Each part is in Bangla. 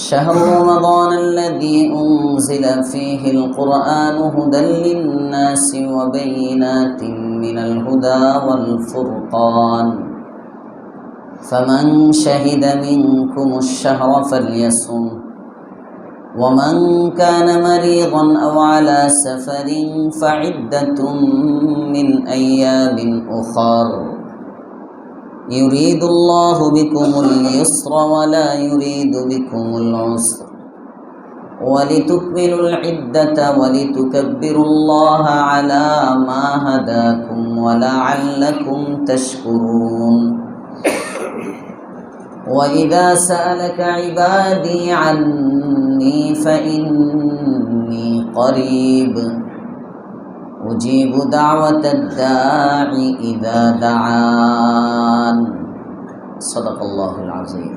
شهر رمضان الذي أنزل فيه القرآن هدى للناس وبينات من الهدى والفرقان فمن شهد منكم الشهر فليصم ومن كان مريضا أو على سفر فعدة من أيام أخر يريد الله بكم اليسر ولا يريد بكم العسر ولتكملوا العدة ولتكبروا الله على ما هداكم ولعلكم تشكرون وإذا سألك عبادي عني فإني قريب أجيب دعوة الداع إذا دعان صدق الله العظيم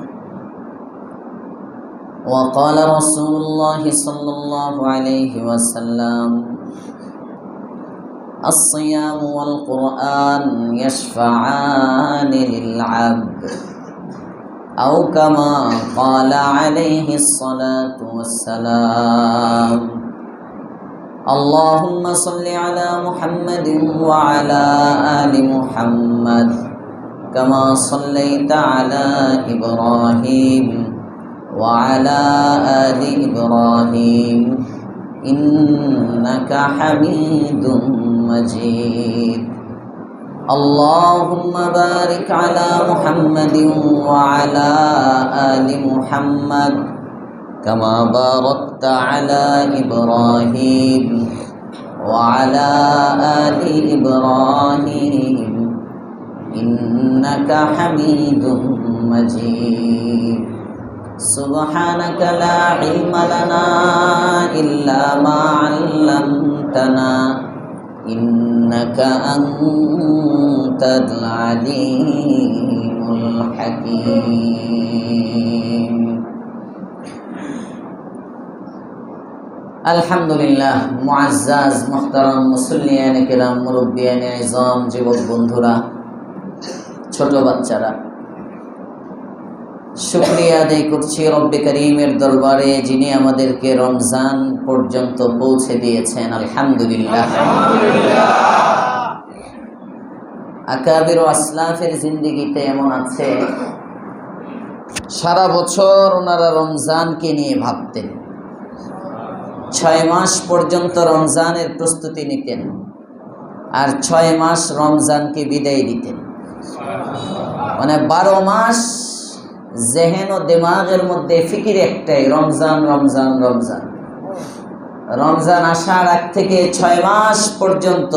وقال رسول الله صلى الله عليه وسلم الصيام والقرآن يشفعان للعبد أو كما قال عليه الصلاة والسلام اللهم صل على محمد وعلى آل محمد كما صليت على إبراهيم وعلى آل إبراهيم إنك حميد مجيد اللهم بارك على محمد وعلى آل محمد كما باركت على إبراهيم وعلى آل إبراهيم إنك حميد مجيد سبحانك لا علم لنا إلا ما علمتنا إنك أنت العليم الحكيم আলহামদুলিল্লাহ মুআজ্জাজ মুহতারাম মুসল্লিয়ান কিরাম মুরব্বিয়ান ইজাম যুবক বন্ধুরা ছোট বাচ্চারা শুকরিয়া আদায় করছি রব্বে করিমের দরবারে যিনি আমাদেরকে রমজান পর্যন্ত পৌঁছে দিয়েছেন আলহামদুলিল্লাহ আকাবির ও আসলাফের জিন্দেগিতে এমন আছে সারা বছর ওনারা রমজানকে নিয়ে ভাবতেন 6 মাস পর্যন্ত রমজানের প্রস্তুতি নিতেন আর 6 মাস রমজানকে বিদায় দিতেন মানে 12 মাস জেহেন ও দিমাগের মধ্যে ফিকির একটাই রমজান রমজান রমজান রমজান আসার আগ থেকে 6 মাস পর্যন্ত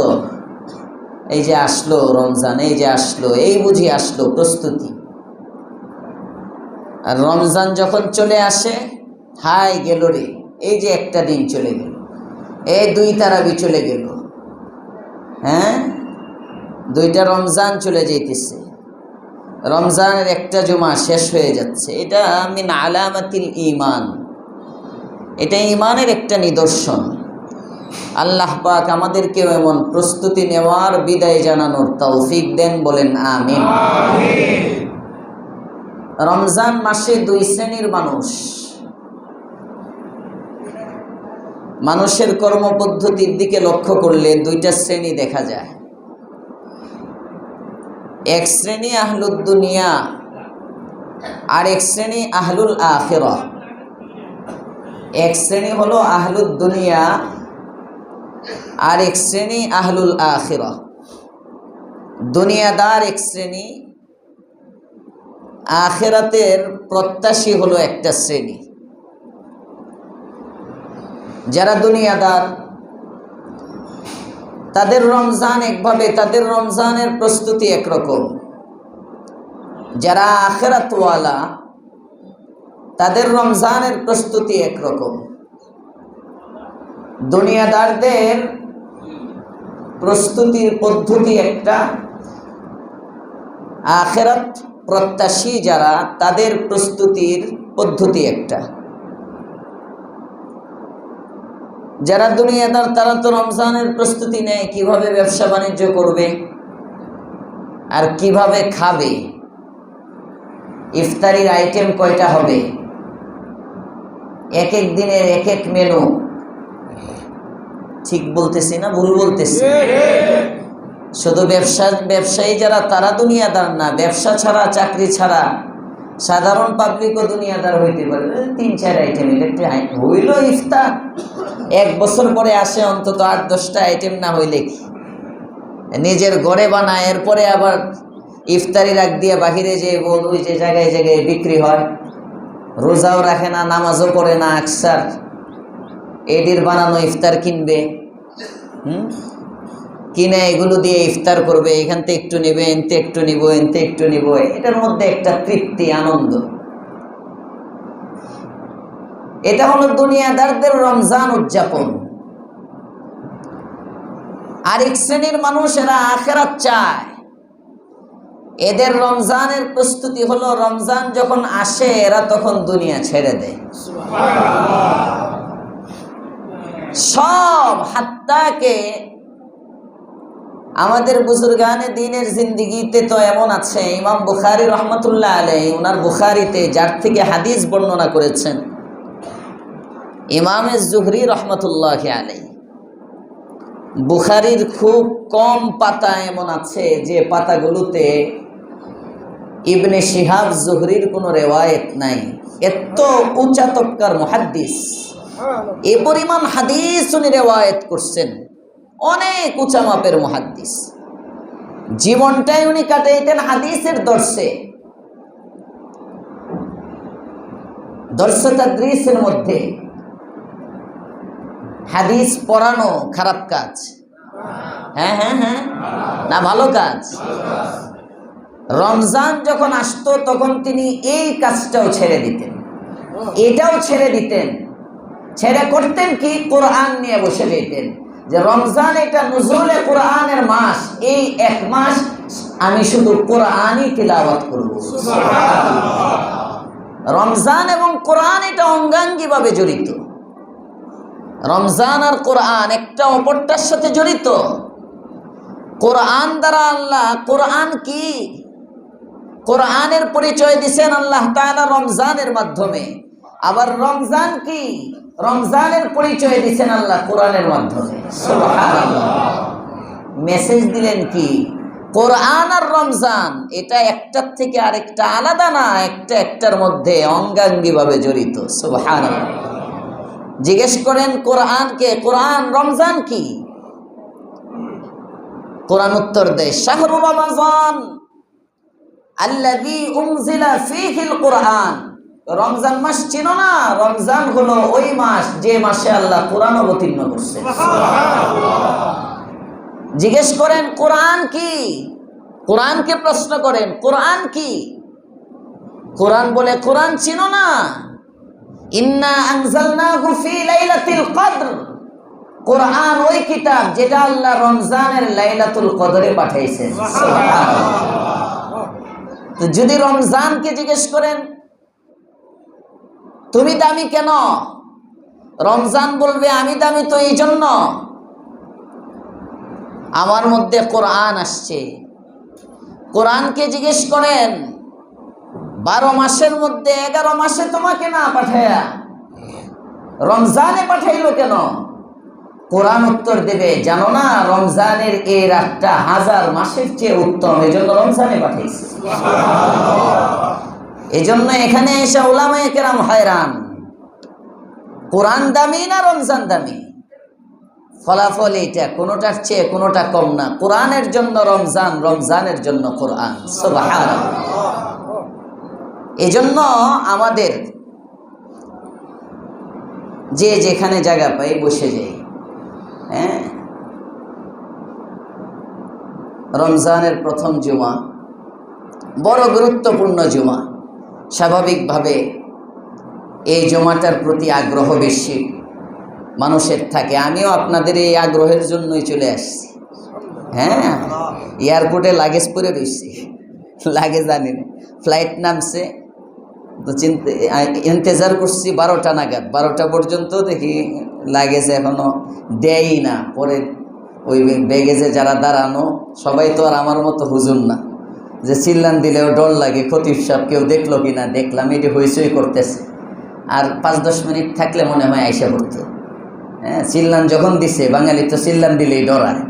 এই যে আসলো রমজান এই যে আসলো এই বুঝি আসলো প্রস্তুতি আর রমজান যখন চলে আসে হাই গেল রে এই যে একটা দিন চলে গেল এই 2 তারাবি চলে গেল হ্যাঁ 2টা রমজান চলে যাইতেছে রমজানের একটা জুমা শেষ হয়ে যাচ্ছে এটা মিন আলামাতিল ঈমান এটা ঈমানের একটা নিদর্শন আল্লাহ পাক আমাদেরকে এমন প্রস্তুতি নেওয়ার বিদায় জানানোর তৌফিক দেন বলেন আমিন আমিন রমজান মাসে 2 শ্রেণীর মানুষের কর্মপদ্ধতির দিকে লক্ষ্য করলে 2টা শ্রেণী দেখা যায় এক শ্রেণী আহলুদ দুনিয়া আর এক শ্রেণী আহলুল আখিরাহ এক শ্রেণী হলো আহলুদ দুনিয়া আর এক শ্রেণী আহলুল আখিরাহ দুনিয়াদার এক শ্রেণী আখিরাতের প্রত্যাশী হলো একটা শ্রেণী যারা দুনিয়াদার তাদের রমজান একভাবে তাদের রমজানের প্রস্তুতি একরকম যারা আখিরাতওয়ালা তাদের রমজানের প্রস্তুতি একরকম দুনিয়াদারদের প্রস্তুতির পদ্ধতি একটা আখিরাত প্রত্যাশী যারা তাদের প্রস্তুতির পদ্ধতি একটা যারা দুনিয়াদার তারা তো রমজানের প্রস্তুতি নেয় কিভাবে ব্যবসা বাণিজ্য করবে আর কিভাবে খাবে, ইফতারির আইটেম কয়টা হবে, এক এক দিনের এক এক মেনু। ঠিক বলতেছি না ভুল বলতেছি? শুধু ব্যবসায়ী যারা তারা দুনিয়াদার না, ব্যবসা ছাড়া চাকরি ছাড়া সাধারণ পাবলিকও দুনিয়াদার হইতে পারে। 3-4 আইটেম, এটা হইল ইফতার। 1 বছর পরে আসে অন্তত 8-10টা আইটেম না হইলে কি নিজের ঘরে বানায়, এরপরে আবার ইফতারি রাখ দিয়ে বাহিরে যে ওই যে জায়গায় জায়গায় বিক্রি হয়। রোজাও রাখে না, নামাজও পড়ে না, আকসার এডির বানানো ইফতার কিনবে, কিনে এগুলো দিয়ে ইফতার করবে। এখান থেকে একটু নেবে, এনতে একটু নিব, এনতে একটু নিব, এটার মধ্যে একটা তৃপ্তি, আনন্দ। এটা হলো দুনিয়াদারদের রমজান উদযাপন। আরেক শ্রেণীর মানুষ এরা আখিরাত চায়। এদের রমজানের প্রস্তুতি হলো রমজান যখন আসে এরা তখন দুনিয়া ছেড়ে দেয় সব। হাত্তাকে আমাদের বুজুর্গানে দ্বীনের জিন্দেগিতে তো এমন আছে, ইমাম বুখারী রহমতুল্লাহ আলাইহি ওনার বুখারীতে যার থেকে হাদিস বর্ণনা করেছেন ইমাম জুহরি রহমতুল্লাহ আলাইহি। বুখারীর খুব কম পাতা এমন আছে যে পাতাগুলোতে ইবনে শিহাব জুহরির কোনো রেওয়ায়েত নাই। এত উঁচা তবকার মুহাদ্দিস, এ পরিমাণ হাদিস উনি রেওয়ায়েত করছেন, অনেক উঁচা মাপের মুহাদ্দিস। জীবনটাই উনি কাটাইতেন হাদিসের দর্শে, দর্শে তাদরিসের মধ্যে। হাদিস পড়ানো খারাপ কাজ? হ্যাঁ হ্যাঁ হ্যাঁ, না ভালো কাজ। রমজান যখন আসতো তখন তিনি এই কাজটাও ছেড়ে দিতেন, এটাও ছেড়ে দিতেন। ছেড়ে করতেন কি? কোরআন নিয়ে বসে যেতেন যে রমজান এটা নুজুলে কোরআনের মাস, এই 1 মাস আমি শুধু কোরআনই তিলাওয়াত করব। রমজান এবং কোরআন এটা অঙ্গাঙ্গী ভাবে জড়িত। রমজান আর কোরআন একটা অপরটার সাথে জড়িত। কোরআন দ্বারা আল্লাহ, কোরআন কি? কোরআনের পরিচয় দিয়েছেন আল্লাহ তাআলা রমজানের মাধ্যমে। আবার রমজান কি? রমজানের পরিচয় দিয়েছেন আল্লাহ কোরআনের মাধ্যমে। সুবহানাল্লাহ। মেসেজ দিলেন কি? কোরআন আর রমজান এটা একটার থেকে আরেকটা আলাদা না, একটা একটার মধ্যে অঙ্গাঙ্গী ভাবে জড়িত। সুবহানাল্লাহ। জিজ্ঞেস করেন কোরআনকে, কোরআন রমজান কি? কোরআন উত্তর দেয় শাহরু রমাজান আল্লাযী উনজিলা ফীহিল কোরআন। রমজান মাস চিনো না? রমজান হলো ওই মাস যে মাসে আল্লাহ কোরআন অবতীর্ণ করছে। জিজ্ঞেস করেন কোরআন কি? কোরআনকে প্রশ্ন করেন কোরআন কি? কোরআন বলে কোরআন চিনো না? ইন্না আনজালনাহু ফি লাইলাতিল কদর। কোরআন ওই কিতাব যেটা আল্লাহ রমজানের লাইলাতুল কদরে পাঠাইছেন। তো যদি রমজানকে জিজ্ঞেস করেন তুমি দামি কেন? রমজান বলবে আমি দামি তো এই জন্য আমার মধ্যে কোরআন আসছে। কোরআনকে জিজ্ঞেস করেন 12 মাসের মধ্যে 11 মাসে তোমাকে না পাঠায়া রমজানে পাঠাইলো কেন? কোরআন উত্তর দেবে জানো না রমজানের এই রাতটা 1000 মাসের চেয়ে উত্তম, এই জন্য রমজানে পাঠাইছে। এই জন্য এখানে এসে উলামায়ে কেরাম হয়রান, কোরআন দামি না রমজান দামি? ফলাফল এইটা, কোনোটার চেয়ে কোনোটা কম না। কোরআনের জন্য রমজান, রমজানের জন্য কোরআন। সুবহানাল্লাহ। এই জন্য আমাদের যে যেখানে জায়গা পাই বসে যাই। হ্যাঁ, রমজানের প্রথম জুমা বড় গুরুত্বপূর্ণ জুমা। স্বাভাবিকভাবে এই জুমাটার প্রতি আগ্রহ বেশি মানুষের থাকে। আমিও আপনাদের এই আগ্রহের জন্যই চলে আসছি। হ্যাঁ, এয়ারপোর্টে লাগেজ পরে রয়েছি, লাগেজ জানি না, ফ্লাইট নামছে, তো ইন্তজার করছি 12টা নাগাদ, 12টা পর্যন্ত দেখি লাগেজে এখনো দেয়ই না। পরে ওই ব্যাগেজে যারা দাঁড়ানো সবাই তো আর আমার মতো হুজুর না যে চিল্লান দিলেও ডর লাগে, খতিব সাহেব কেউ দেখলো কি না। দেখলাম এটি হইচই করতেছে, আর 5-10 মিনিট থাকলে মনে হয় আইসা পড়তো। হ্যাঁ, চিল্লান যখন দিছে, বাঙালি তো চিল্লান দিলেই ডরায়।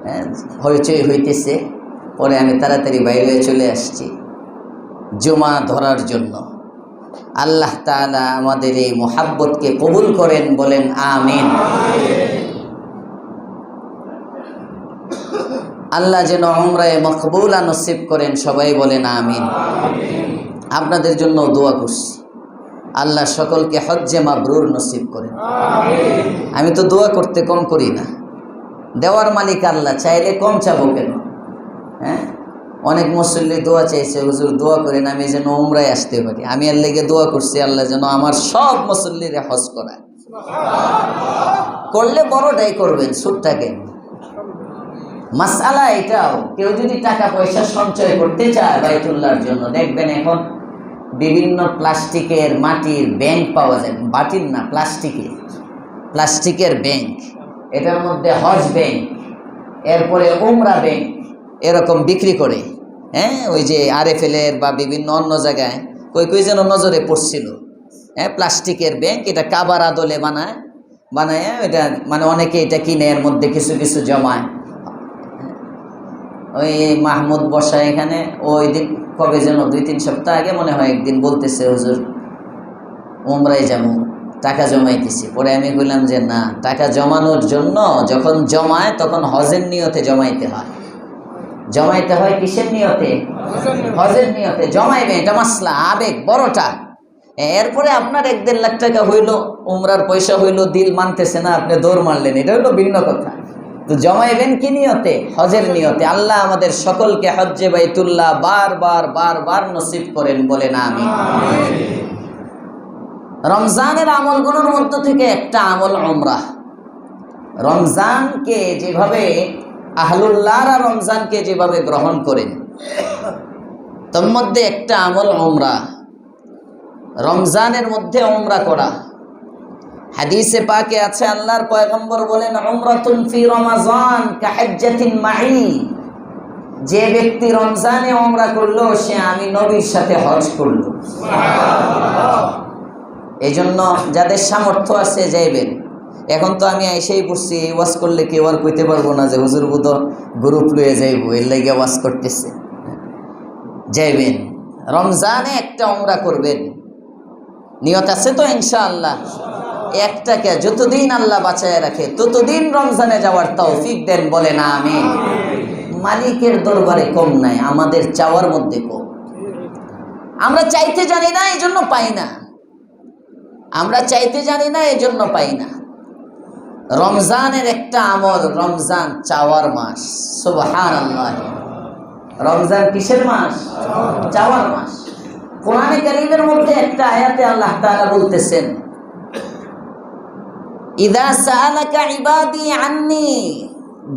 হ্যাঁ, হইচই হইতেছে। পরে আমি তাড়াতাড়ি বাইরে চলে আসছি জুমা ধরার জন্য। আল্লাহ তাআলা আমাদের এই মুহাব্বতকে কবুল করেন, বলেন আমিন। আল্লাহ যেন উমরায়ে মকবুলা নসিব করেন, সবাই বলেন আমিন। আপনাদের জন্য দোয়া করছি, আল্লাহ সকলকে হজ্জে মাবরুর নসিব করেন। আমি তো দোয়া করতে কম করি না, দেওয়ার মালিক আল্লাহ, চাইলে কম চাবো কেন? হ্যাঁ, অনেক মুসল্লি দোয়া চাইছে, হুজুর দোয়া করেন আমি যেন উমরায় আসতে পারি। আমি আল্লাহর লেগে দোয়া করছি, আল্লাহ যেন আমার সব মুসল্লিরে হজ করায়। করলে বড়টাই করবেন, ছোটটা কেন? মাসআলা এটাও, কেউ যদি টাকা পয়সা সঞ্চয় করতে চায় বাইতুল্লাহর জন্য, দেখবেন এখন বিভিন্ন প্লাস্টিকের মাটির ব্যাংক পাওয়া যায়। মাটির না, প্লাস্টিকের ব্যাংক। এটার মধ্যে হজ ব্যাংক, এরপরে উমরা ব্যাংক, এরকম বিক্রি করে। হ্যাঁ, ওই যে RFL-এর বা বিভিন্ন অন্য জায়গায় কই যেন নজরে পড়ছিল। হ্যাঁ, প্লাস্টিকের ব্যাংক, এটা কাবার আদলে বানায় এটা, মানে অনেকে এটা কিনে এর মধ্যে কিছু কিছু জমায়। ওই মাহমুদ বসা এখানে, ওই দিন কবে যেন 2-3 সপ্তাহ আগে মনে হয় একদিন বলতেছে, হুজুর উমরায় যাবো, টাকা জমাইতেছি। পরে আমি বললাম যে না, টাকা জমানোর জন্য যখন জমায় তখন হজের নিয়তে জমাইতে হয়। জমাইতে হয় কিসের নিয়তে? হজের নিয়তে জমাইবে, এটা মাসলা, আবেগ বড়টা। এরপরে আপনার 1-1.5 লাখ টাকা হইলো, উমরার পয়সা হইলো, দিল মানতেছে না, আপনি দৌড় মারলেন, এটা হইলো ভিন্ন কথা। তো জমাইবেন কি নিয়তে? হজের নিয়তে। আল্লাহ আমাদের সকলকে হজ্জে বাইতুল্লাহ বারবার নসিব করেন, বলেন আমিন। রমজানের আমলগুলোর মধ্য থেকে একটা আমল উমরা। রমজানকে যেভাবে আহলুল্লাহরা রমজানকে যেভাবে গ্রহণ করেন, তার মধ্যে একটা আমল উমরা। রমজানের মধ্যে উমরা করা। হাদিসে পাকে আছে, আল্লাহর পয়গম্বর বলেন, উমরাতুন ফি রমাজান কাহাজ্জাতিন মাই। যে ব্যক্তি রমজানে উমরা করলো, সে আমি নবীর সাথে হজ করলো। এই জন্য যাদের সামর্থ্য আছে যাইবেন। এখন তো আমি এসেই পড়ছি, এই ওয়াজ করলে কেউ আর কইতে পারবো না যে হুজুর বুধ গ্রুপ লয়ে যাইব, এর লাগে ওয়াজ করতেছে। যাইবেন, রমজানে একটা উমরা করবেন, নিয়ত আছে তো ইনশাআল্লাহ। একটাকে যতদিন আল্লাহ বাঁচায় রাখে ততদিন রমজানে যাওয়ার তৌফিক দেন, বলেন আমিন। মালিকের দরবারে কম নাই, আমাদের চাওয়ার মধ্যে কম। আমরা চাইতে জানি না, এই জন্য পাই না। আমরা চাইতে জানি না, এই জন্য পাই না। রমজানের একটা আমল, রমজান চাওয়ার মাস। সুবহানাল্লাহ। রমজান কিসের মাস? চাওয়ার মাস। কোরআনে কারীমের মধ্যে একটা আয়াতে আল্লাহ তাআলা বলতেছেন, ইযা সাআলাকা ইবাদি আন্নী,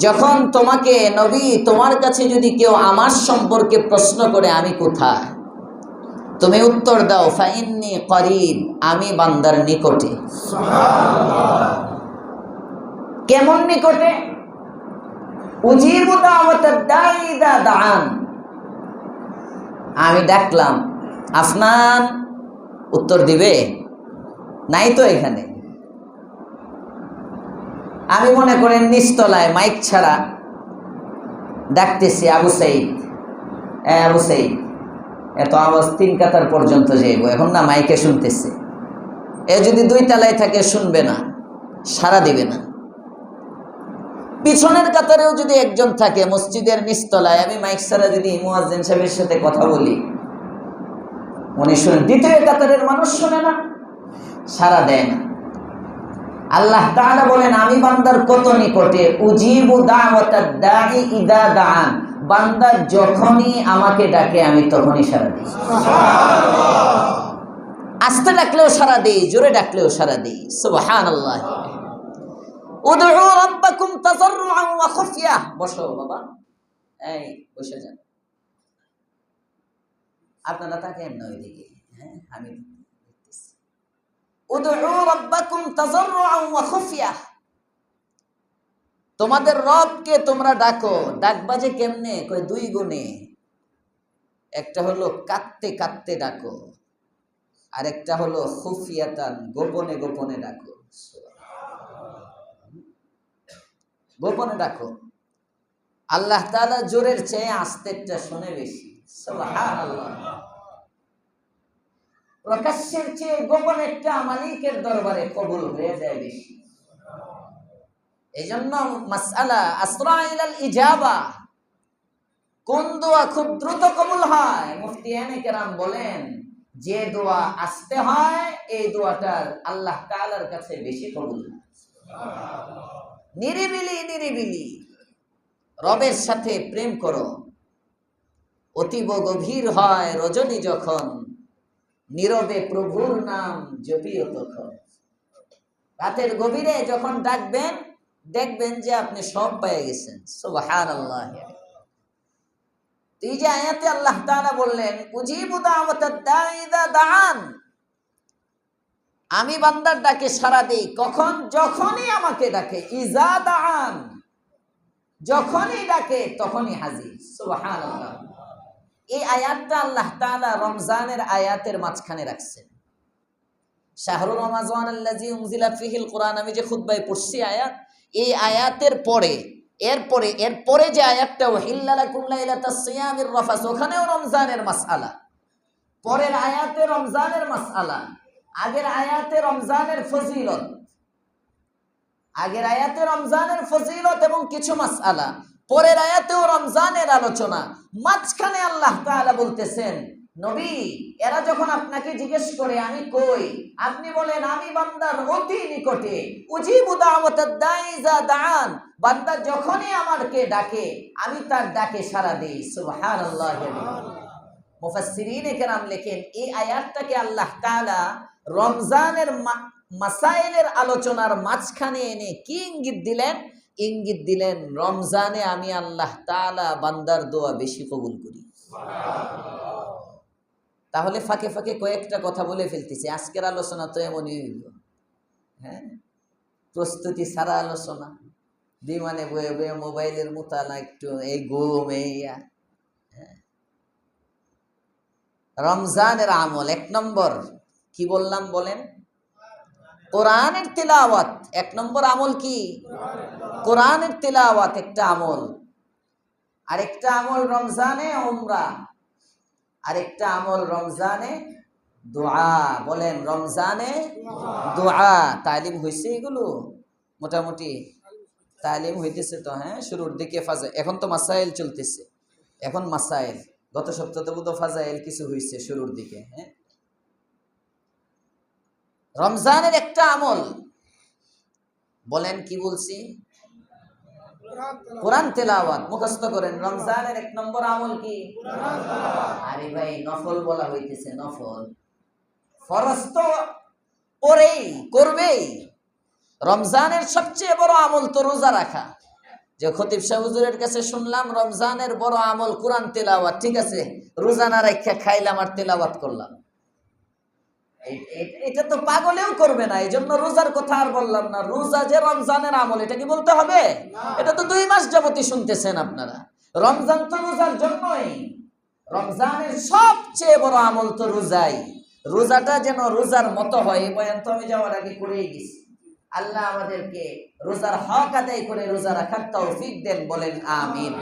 যখন তোমাকে নবী, তোমার কাছে যদি কেউ আমার সম্পর্কে প্রশ্ন করে আমি কোথায়, তুমি উত্তর দাও, ফাইন্নী করিব, আমি বান্দার নিকটে। সুবহানাল্লাহ। কেমন নিকটে? উজিবু দাওয়াতাদ দাঈ ইযা দাআন, আমি ডাকলাম, আফনান উত্তর দিবে? নাই তো এখানে। আমি মনে করেন নিচতলায় মাইক ছাড়া ডাকতেছি, আবু সাইদ, আবু সাইদ, এত আওয়াজ 3 কাতার পর্যন্ত যাইব, এখন না মাইকে শুনতেছে। এ যদি 2 তলায় থাকে শুনবে না, সাড়া দিবে না। পিছনের কাতারেও যদি একজন থাকে মসজিদের নিচতলায়, আমি মাইক ছাড়া যদি মুয়াজ্জিন সাহেবের সাথে কথা বলি, উনি শুনেন, 2য় কাতারের মানুষ শুনে না, সাড়া দেয় না। আল্লাহ তাআলা বলেন, আমি বান্দার কত নিকটে, উজিবু দাওয়াতাদ দাঈ ইযা দাআন, বান্দা যখনই আমাকে ডাকে আমি তখনই সাড়া দিই। সুবহানাল্লাহ। আস্তে ডাকলেও সাড়া দিই, জোরে ডাকলেও সাড়া দিই। সুবহানাল্লাহ। উদউ রাব্বাকুম তাযাররুআন ওয়া খুফিয়া। বসো বাবা, এই বসে যান, আপনারা তাকেন না ওইদিকে। হ্যাঁ, আমি দেখতেছি। উদউ রাব্বাকুম তাযাররুআন ওয়া খুফিয়া, তোমাদের রবকে তোমরা ডাকো। ডাকবা যে কেমনে? কই দুই গুণে। একটা হলো কাঁদতে কাঁদতে ডাকো, আর একটা হলো খুফিয়াতান, গোপনে গোপনে ডাকো। গোপনে ডাকো। আল্লাহ তাআলা জোরের চেয়ে আস্তেরটা শুনে বেশি। সুবহানাল্লাহ। প্রকাশ্যের চেয়ে গোপনেরটা মালিকের দরবারে কবুল হয়ে যায় বেশি। এজন্য মাসআলা আসরা ইলাল ইজাবা, কোন দোয়া খুব দ্রুত কবুল হয়? মুফতিয়ানে কেরাম বলেন, যে দোয়া আস্তে হয় এই দোয়াটার আল্লাহ তাআলার কাছে বেশি কবুল হয়। নিরিবিলি নিরিবিলি রবের সাথে প্রেম করো। অতীব গভীর হয় রজনী যখন, নীরবে প্রভুর নাম জপিও তখন। রাতের গভীরে যখন ডাকবেন, দেখবেন যে আপনি সব পেয়ে গেছেন। সুবহানাল্লাহ। এই যে আয়াতে আল্লাহ তাআলা বললেন, উজিবু দাওয়াতাদ দাঈ ইযা দাআন, আমি বান্দার ডাকে সাড়া দেই। কখন? যখনই আমাকে ডাকে। ইযা দাআন, যখনই ডাকে তখনই হাজির। সুবহানাল্লাহ। এই আয়াতটা আল্লাহ তাআলা রমজানের আয়াতের মাঝখানে রাখছেন। শাহরুর রমাযান আল্লাযী উনজিলা ফীহিল কুরআন, আমি যে খুতবায় পড়ছি আয়াত, এই আয়াতের পরে এরপরে যে আয়াতটা ওয়াহিল্লা লাকুম লাইলাতাস সিয়ামির রাফাস, ওখানেও রমজানের মাসআলা। পরের আয়াতে রমজানের মাসআলা, আগের আয়াতে রমজানের ফজিলত, আগের আয়াতে রমজানের ফজিলত এবং কিছু মাসআলা, পরের আয়াতেও রমজানের আলোচনা। মাঝখানে আল্লাহ তাআলা বলতেছেন, নবী এরা যখন আপনাকে জিজ্ঞেস করে আমি কই, আপনি বলেন আমি বান্দার অতি নিকটে। উজিবু দাওয়াতাদ দাঈ ইযা দাআন, বান্দা যখনই আমাকে ডাকে আমি তার ডাকে সাড়া দেই। সুবহানাল্লাহ। মুফাসসিরিনে কেরাম লেখেন, এই আয়াতটাকে আল্লাহ তাআলা রমজানের মাসাইলের আলোচনার মাঝখানে এনে কি ইঙ্গিত দিলেন? ইঙ্গিত দিলেন, রমজানে আমি আল্লাহ তাআলা বান্দার দোয়া বেশি কবুল করি। তাহলে ফাঁকে ফাঁকে কয়েকটা কথা বলে ফেলতেছি। আজকের আলোচনা তো এমনই হইল, হ্যাঁ, প্রস্তুতি ছাড়া আলোচনা, বিমানে বয়ে বয়ে মোবাইলের মুতালা, একটু এই ঘুম এই। রমজানের আমল এক নম্বর কি বললাম বলেন? কোরআনের তিলাওয়াত। এক নম্বর আমল কি? কোরআনের তিলাওয়াত একটা আমল। আরেকটা আমল রমজানে উমরা, আরেকটা আমল রমজানে দোয়া। বলেন রমজানে দোয়া। তালিম হয়েছে এগুলো মোটামুটি, তালিম হইতেছে তো, হ্যাঁ, শুরুর দিকে ফাজা, এখন তো মাসাইল চলতেছে, এখন মাসাইল। গত সপ্তাহে বোধ ফাজাইল কিছু হয়েছে শুরুর দিকে। হ্যাঁ, রমজানের একটা আমল, বলেন কি বলছি? কোরআন তেলাওয়াত। মুখস্থ করেন, রমজানের এক নম্বর আমল কি? আরে ভাই, নফল বলা হইতেছে, নফল। ফরজ তো পরেই করবেই। রমজানের সবচেয়ে বড় আমল তো রোজা রাখা। যে খতিব সাহেব হুজুরের কাছে শুনলাম রমজানের বড় আমল কোরআন তেলাওয়াত। ঠিক আছে, রোজা না রাখা খাইলাম আর তেলাওয়াত করলাম, এটা তো পাগলেও করবে না। এই জন্য রোজার কথা আর বললাম না। রোজা যে রমজানের আমল, এটা কি বলতে হবে? এটা তো 2 মাস যাবতই শুনতেছেন আপনারা। রমজান তো রোজার জন্যই। রমজানের সবচেয়ে বড় আমল তো রোজাই। রোজাটা যেন রোজার মতো হয়, এই বয়ান তো আমি যাওয়ার আগে করেই গেছি। আল্লাহ আমাদেরকে রোজার হক আদায় করে রোজা রাখার তৌফিক দেন, বলেন আমিন।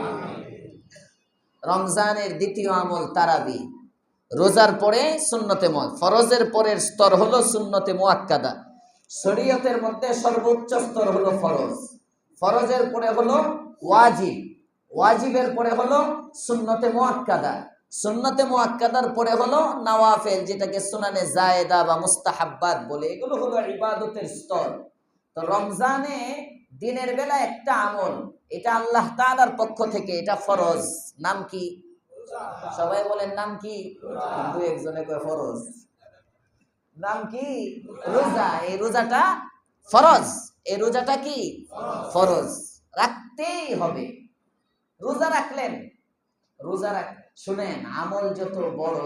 রমজানের দ্বিতীয় আমল তারাবি। রোজার পরে সুন্নতে ফরজের পরের স্তর হলো সুন্নতে মুআক্কাদা। শরীয়তের মধ্যে সর্বোচ্চ স্তর হলো ফরজ, ফরজের পরে হলো ওয়াজিব, ওয়াজিবের পরে হলো সুন্নতে মুআক্কাদা, সুন্নতে মুআক্কাদার পরে হলো নওয়াফিল, যেটাকে সুনানে জায়েদা বা মুস্তাহাব্বাত বলে। এগুলো হলো ইবাদতের স্তর। তো রমজানে দিনের বেলা একটা আমল, এটা আল্লাহ তাআলার পক্ষ থেকে, এটা ফরজ। নাম কি? সবাই বলেন নাম কি? কিন্তু একজনে কয় ফরজ। নাম কি? রোজা। এই রোজাটা ফরজ। এই রোজাটা কি? ফরজ, রাখতেই হবে। রোজা রাখলেন, রোজা শুনেন, আমল যত বড়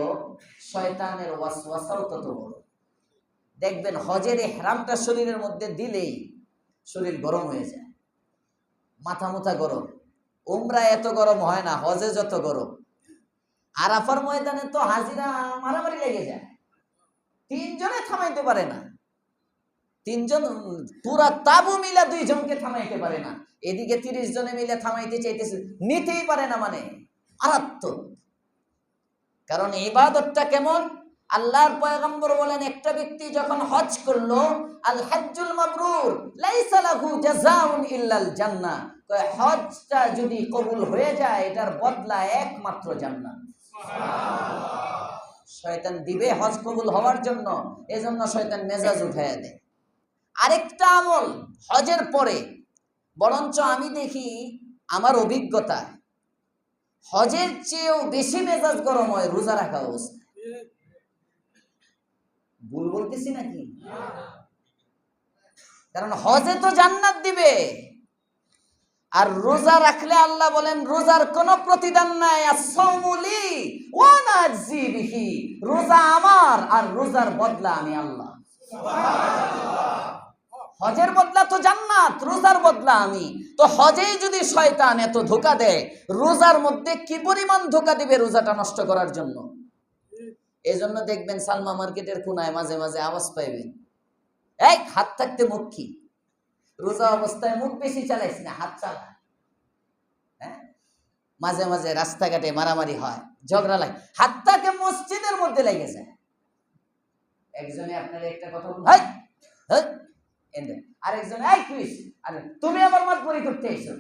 শয়তানের ওয়াসওয়াসাও তত বড়। দেখবেন হজের ইহরামটা শরীরের মধ্যে দিলেই শরীর গরম হয়ে যায়, মাথা মুথা গরম। উমরা এত গরম হয় না, হজে যত গরম। আরাফার ময়দানে তো হাজিরা মারামারি লেগে যায়, তিনজনে থামাইতে পারে না, তিনজন পুরা তাবু মিলা দুইজনকে থামাইতে পারে না। এদিকে 30 জনে মিলে থামাইতে চাইতেছে, নিতেই পারে না, মানে মারাত্মক। কারণ ইবাদতটা কেমন, আল্লাহর পয়গম্বর বলেন একটা ব্যক্তি যখন হজ করলো, আল হজ্জুল মাবরুর লাইসা লাহু জাযাউন ইল্লাল জান্নাহ, হজটা যদি কবুল হয়ে যায় এটার বদলা একমাত্র জান্নাত। শয়তান দিবে হজ কবুল হওয়ার জন্য, এজন্য শয়তান মেজাজ উঠাইয়া দেয়। আরেকটা আমল হজের পরে, বরঞ্চ আমি দেখি আমার অভিজ্ঞতা হজের চেয়েও বেশি মেজাজ গরম হয় রোজা রাখা অবস্থা। ভুল বলতেছি নাকি? কারণ হজে তো জান্নাত দিবে, আর রোজা রাখলে আল্লাহ বলেন রোজার কোনো প্রতিদান নাই। আস-সাওমু লি ওয়া আনা আজজি বিহি, রোজা আমার আর রোজার বদলা আমি আল্লাহ। হজের বদলা তো জান্নাত, রোজার বদলা আমি। তো হজেই যদি শয়তান এত ধোঁকা দেয়, রোজার মধ্যে কি পরিমাণ ধোঁকা দিবে রোজাটা নষ্ট করার জন্য। এই জন্য দেখবেন সালমা মার্কেটের কোনায় মাঝে মাঝে আওয়াজ পাইবেন, এই হাত থাকতে মুখ কি, রোজা অবস্থায় মুখ বেশি চালাইস না, হাত চালা। হ্যাঁ, মাঝে মাঝে রাস্তাঘাটে মারামারি হয়, ঝগড়া লাগে, হাতটাকে মসজিদের মধ্যে লেগে যায়। একজনে আপনার একটা কথা বলুন, আরেকজন এই কুইস, আরে তুমি আমার মাতবরি করতে এসো।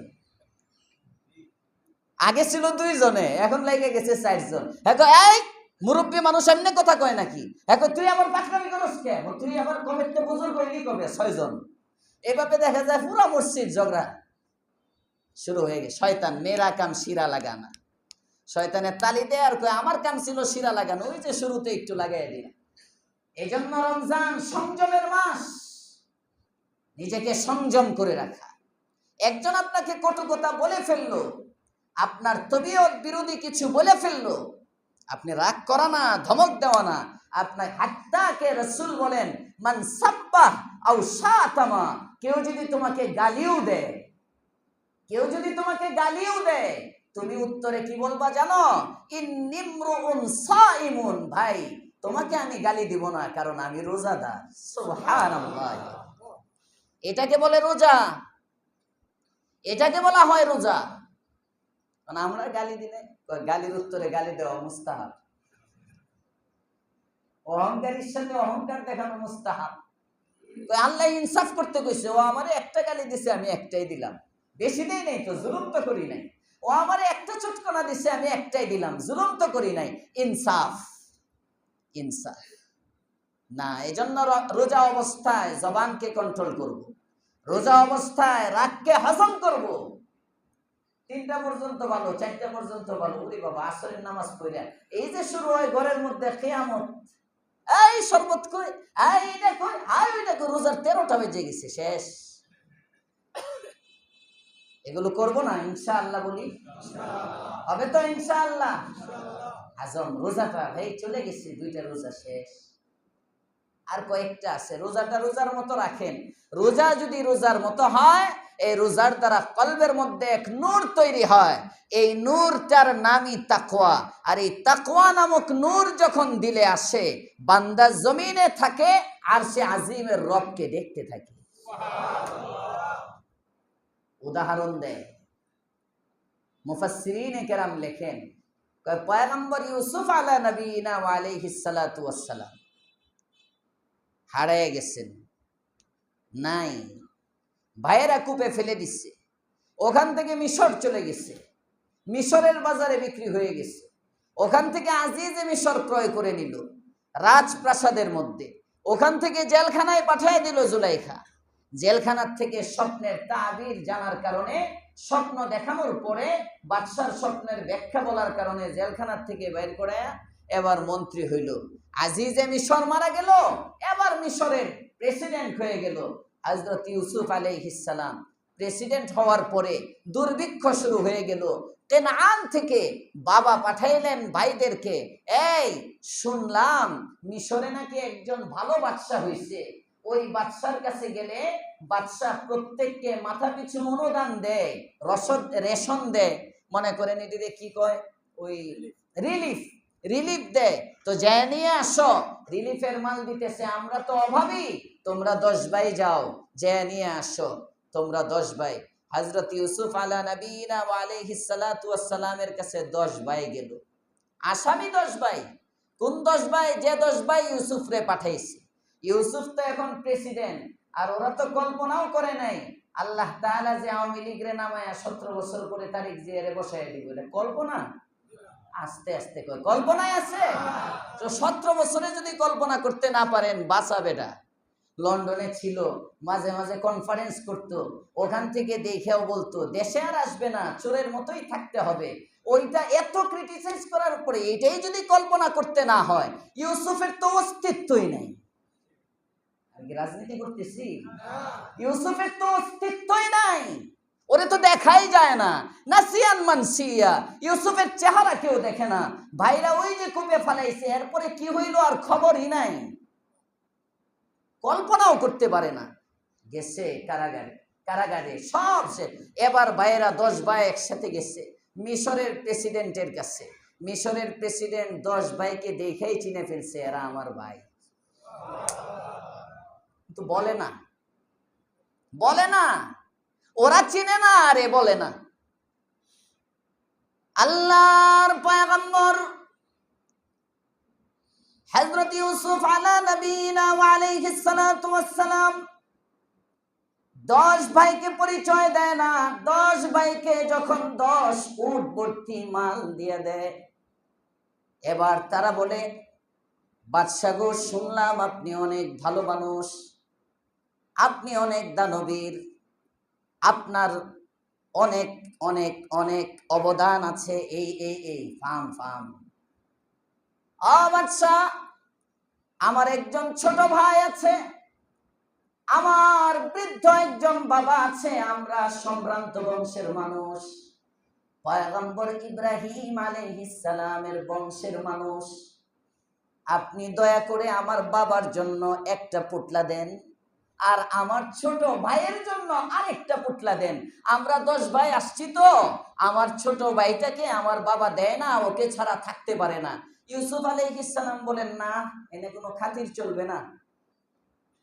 আগে ছিল 2 জনে, এখন লেগে গেছে 4 জন। এখন এই মুরব্বী মানুষ এমনি কথা কয় নাকি, এখন তুই আমার পাকড়ামি করস কে, তুই আবার কবে তো বুজুর্গ হইলি কবে, 6 জন। এভাবে দেখা যায় পুরা মসজিদ ঝগড়া শুরু হয়ে গেছে। শয়তান মেরা কাম শিরা লাগানা, শয়তানের তালি দেয় আর কয় আমার কাম ছিল শিরা লাগানো, ওই যে শুরুতে একটু লাগাই দিলাম। এই জন্য রমজান সংযমের মাস, নিজেকে সংযম করে রাখা। একজন আপনাকে কটু কথা বলে ফেললো, আপনার তবিয়ত বিরোধী কিছু বলে ফেললো, আপনি রাগ করা না, ধমক দেওয়া না, আপনার হাত্তাকে রাসূল বলেন মান সাব্বাহ আও শাতামা, কেউ যদি তোমাকে গালিও দেয়, কেউ যদি তোমাকে গালিও দেয়, তুমি উত্তরে কি বলবা জানো, ইন্নিমরুন সাইমুন, ভাই তোমাকে আমি গালি দিব না কারণ আমি রোজাদার। সুবহানাল্লাহ, এটাকে বলে রোজা, এটাকে বলা হয় রোজা। মানে আমরা গালি দিলে গালির উত্তরে গালি দেওয়া মুস্তাহাব, অহংকারের সাথে অহংকার দেখানো মুস্তাহাব। আল্লাহ ইনসাফ করতে কইছে, ও আমারে একটা গালি দিছে আমি একটাই দিলাম, বেশি দেই নাই তো, জুলুম তো করি নাই। ও আমারে একটা চটকনা দিছে আমি একটাই দিলাম, জুলুম তো করি নাই। ইনসাফ, ইনসাফ না। এজন্য রোজা অবস্থায় জবানকে কন্ট্রোল করব, রোজা অবস্থায় রাগকে হজম করব। 3টা পর্যন্ত ভালো, 4টা পর্যন্ত ভালো, ওরে বাবা আসরের নামাজ পড়া, এই যে শুরু হয় ঘরের মধ্যে কিয়ামত, এই শরবত কই, এই এটা কই, এটা কই, রোজার 13টা বেজে গেছে, শেষ। এগুলো করব না ইনশাআল্লাহ, বলি হবে তো ইনশাআল্লাহ। আজম রোজাটা ভাই চলে গেছে, 2টা রোজা শেষ, আর কয়েকটা আছে। রোজাটা রোজার মতো রাখেন, রোজা যদি রোজার মতো হয়, এই রোজার দ্বারা কলবের মধ্যে এক নূর তৈরি হয়, এই নূরটার নামই তাকওয়া। আর এই তাকওয়া নামক নূর যখন দিলে আসে, বান্দা জমিনে থাকে আর সে আজিমের রবকে দেখতে থাকে। উদাহরণ দেয় মুফাসসিরিনে কেরাম, লেখেন পয়গম্বর ইউসুফ আলা নবীনা ওয়া আলাইহিস সালাতু ওয়াস সালাম হারিয়ে গেছেন, নাই, ভাইয়েরা কূপে ফেলে দিচ্ছে, ওখান থেকে মিশর চলে গেছে, মিশরের বাজারে বিক্রি হয়ে গেছে, ওখান থেকে আজিজে মিশর ক্রয় করে নিল রাজপ্রাসাদের মধ্যে, ওখান থেকে জেলখানায় পাঠিয়ে দিল জুলাইখা, জেলখানার থেকে স্বপ্নের তাবির জানার কারণে, স্বপ্ন দেখানোর পরে বাদশার স্বপ্নের ব্যাখ্যা বলার কারণে জেলখানার থেকে বের করে এবার মন্ত্রী হইল। আজিজে মিশর মারা গেল, এবার মিশরের প্রেসিডেন্ট হয়ে গেল হযরত ইউসুফ আলাইহিস সালাম। প্রেসিডেন্ট হওয়ার পরে দুর্ভিক্ষ শুরু হয়ে গেল, কেনান থেকে বাবা পাঠাইলেন ভাইদেরকে, এই শুনলাম মিশরে নাকি একজন ভালো বাদশা হয়েছে, ওই বাদশার কাছে গেলে বাদশা প্রত্যেককে মাথা পিছু অনুদান দেয়, রেশন দেয়, মনে করেন এটিতে কি কয়, ওই রিলিফ দেয়। তো যায় নিয়ে আসো, রিলিফের মাল দিতেছে, আমরা তো অভাবী, তোমরা 10 ভাই যাও, যায় নিয়ে আসো, তোমরা 10 ভাই। হযরত ইউসুফ আলা নবীনা ওয়া আলাইহিস সালাতু ওয়াস সালামের কাছে 10 ভাই গেল, আসামি 10 ভাই। কোন 10 ভাই? যে 10 ভাই ইউসুফ রে পাঠাইছে। ইউসুফ তো এখন প্রেসিডেন্ট, আর ওরা তো কল্পনাও করে নাই আল্লাহ তাআলা যে আওয়ামী লীগরে নামায়া 17 বছর পরে তারিখ জিয়ারে বসায় দিব, এটা কল্পনা? আস্তে আস্তে কয় কল্পনায় আছে। তো 17 বছরে যদি কল্পনা করতে না পারেন, বাঁচা বেটা। লন্ডনে ছিল, মাঝে মাঝে কনফারেন্স করতো, ওখান থেকে দেখেও বলতো দেশে আর আসবে না, চোরের মতোই থাকতে হবে। ওইটা এত ক্রিটিসাইজ করার পরে এটাই যদি কল্পনা করতে না হয়, ইউসুফের তো অস্তিত্বই নাই। রাজনীতি করতেছি, ইউসুফের তো অস্তিত্বই নাই, ওরে তো দেখাই যায় না, নাসিয়ান মানসিয়া, ইউসুফের চেহারা কেউ দেখে না। ভাইরা ওই যে কূপে ফালাইছে, এরপরে কি হইল আর খবরই নাই, কল্পনাও করতে পারে না। গেছে কারাগারে সব সে। এবার ভাইয়েরা 10 ভাই একসাথে গেছে মিশরের প্রেসিডেন্টের কাছে। মিশরের প্রেসিডেন্ট 10 ভাইকে দেখেই চিনে ফেলছে, এরা আমার ভাই। কিন্তু বলে না, ওরা চিনে না, আরে বলে না। আল্লাহর পয়গম্বর হযরত ইউসুফ আলা নবীনা ওয়া আলাইহিস সালাতু ওয়াস সালাম 10 ভাইকে পরিচয় দেয় না। 10 ভাইকে যখন 10 উট ভর্তি মাল দিয়ে দেয়, এবার তারা বলে, বাদশা গো, শুনলাম আপনি অনেক ভালো মানুষ, আপনি অনেক দানবীর, আপনার অনেক অনেক অনেক অবদান আছে, এই ফাম। বাদশা, আমার একজন ছোট ভাই আছে, আমার বৃদ্ধ একজন বাবা আছে, আমরা সম্ভ্রান্ত বংশের মানুষ, পয়গম্বর ইব্রাহিম আলাইহিস সালামের বংশের মানুষ। আপনি দয়া করে আমার বাবার জন্য একটা পুতলা দেন, আর আমার ছোট ভাইয়ের জন্য আরেকটা পুতলা দেন। আমরা 10 ভাই আসছি, তো আমার ছোট ভাইটাকে আমার বাবা দেয় না, ওকে ছাড়া থাকতে পারে না। ইউসুফ আলাইহিস সালাম বলেন, না, এনে কোনো খাতির চলবে না,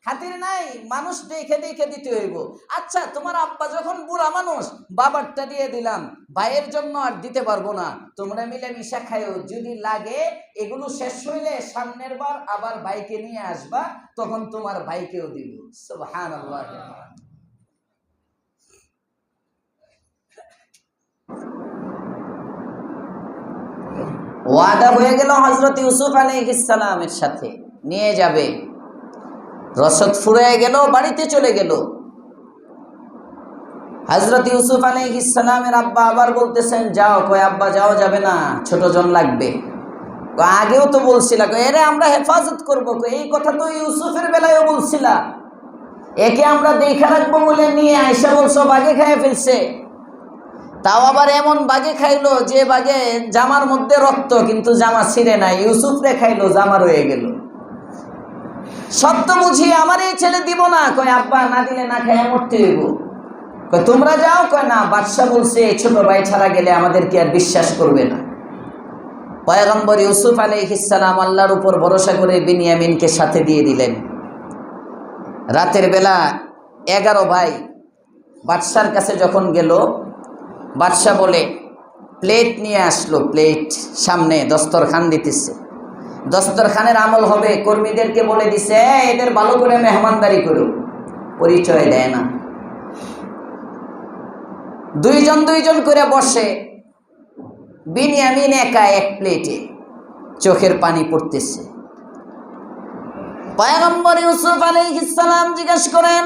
খাতির নাই, মানুষ দেখে দিতে হইব। আচ্ছা, তোমার আব্বা যখন বুড়া মানুষ, বাবারটা দিয়ে দিলাম, ভাইয়ের জন্য আর দিতে পারবো না, তোমরা মিলে মিশা খাইও, যদি লাগে এগুলো শেষ হইলে সামনের বার আবার ভাইকে নিয়ে আসবা, তখন তোমার ভাইকেও দিব। সুবহানাল্লাহ। ওয়াদা হয়ে গেল হযরত ইউসুফ আলাইহিস সালামের সাথে, নিয়ে যাবে। রসদ ফুরিয়ে গেল, বাড়িতে চলে গেল। হযরত ইউসুফ আলাইহিস সালামের আব্বা আবার বলতেছেন, যাও। কয়, আব্বা যাওয়া যাবে না, ছোট জন লাগবে। আগেও তো বলছিলা, এরে আমরা হেফাজত করবো, এই কথা তো ইউসুফের বেলায়ও বলছিলা, একে আমরা দেখা রাখবো বলে নিয়ে আয়সা বলছো বাগে খাইয়ে ফেলছে। তাও আবার এমন বাগে খাইলো যে বাগে জামার মধ্যে রক্ত, কিন্তু জামা ছিঁড়ে নাই, ইউসুফ রে খাইলো, জামা রয়ে গেল। সত্য বুঝিয়ে আমার এই ছেলে দিব না। কয়, আব্বা না দিলে না খাইয়া মরতে হইব। কয়, তোমরা যাও। কয়, না, বাদশা বলছে ছোট ভাই ছাড়া গেলে আমাদেরকে আর বিশ্বাস করবে না। পয়গম্বর ইউসুফ আলাইহিস সালাম আল্লাহর উপর ভরসা করে বিনিয়ামিনকে সাথে দিয়ে দিলেন। রাতের বেলা 11 ভাই বাদশার কাছে যখন গেল, বাদশা বলে প্লেট নিয়ে আসলো, প্লেট সামনে দস্তরখান দিতেছে, দস্তরখানের আমল হবে। কর্মীদেরকে বলে দিছে, এদের ভালো করে মেহমানদারি করো। পরিচয় দেয় না, দুইজন করে বসে। বিনিয়ামিন একা এক প্লেটে, চোখের পানি পড়তেছে। পয়গম্বর ইউসুফ আলাইহিস সালাম জিজ্ঞেস করেন,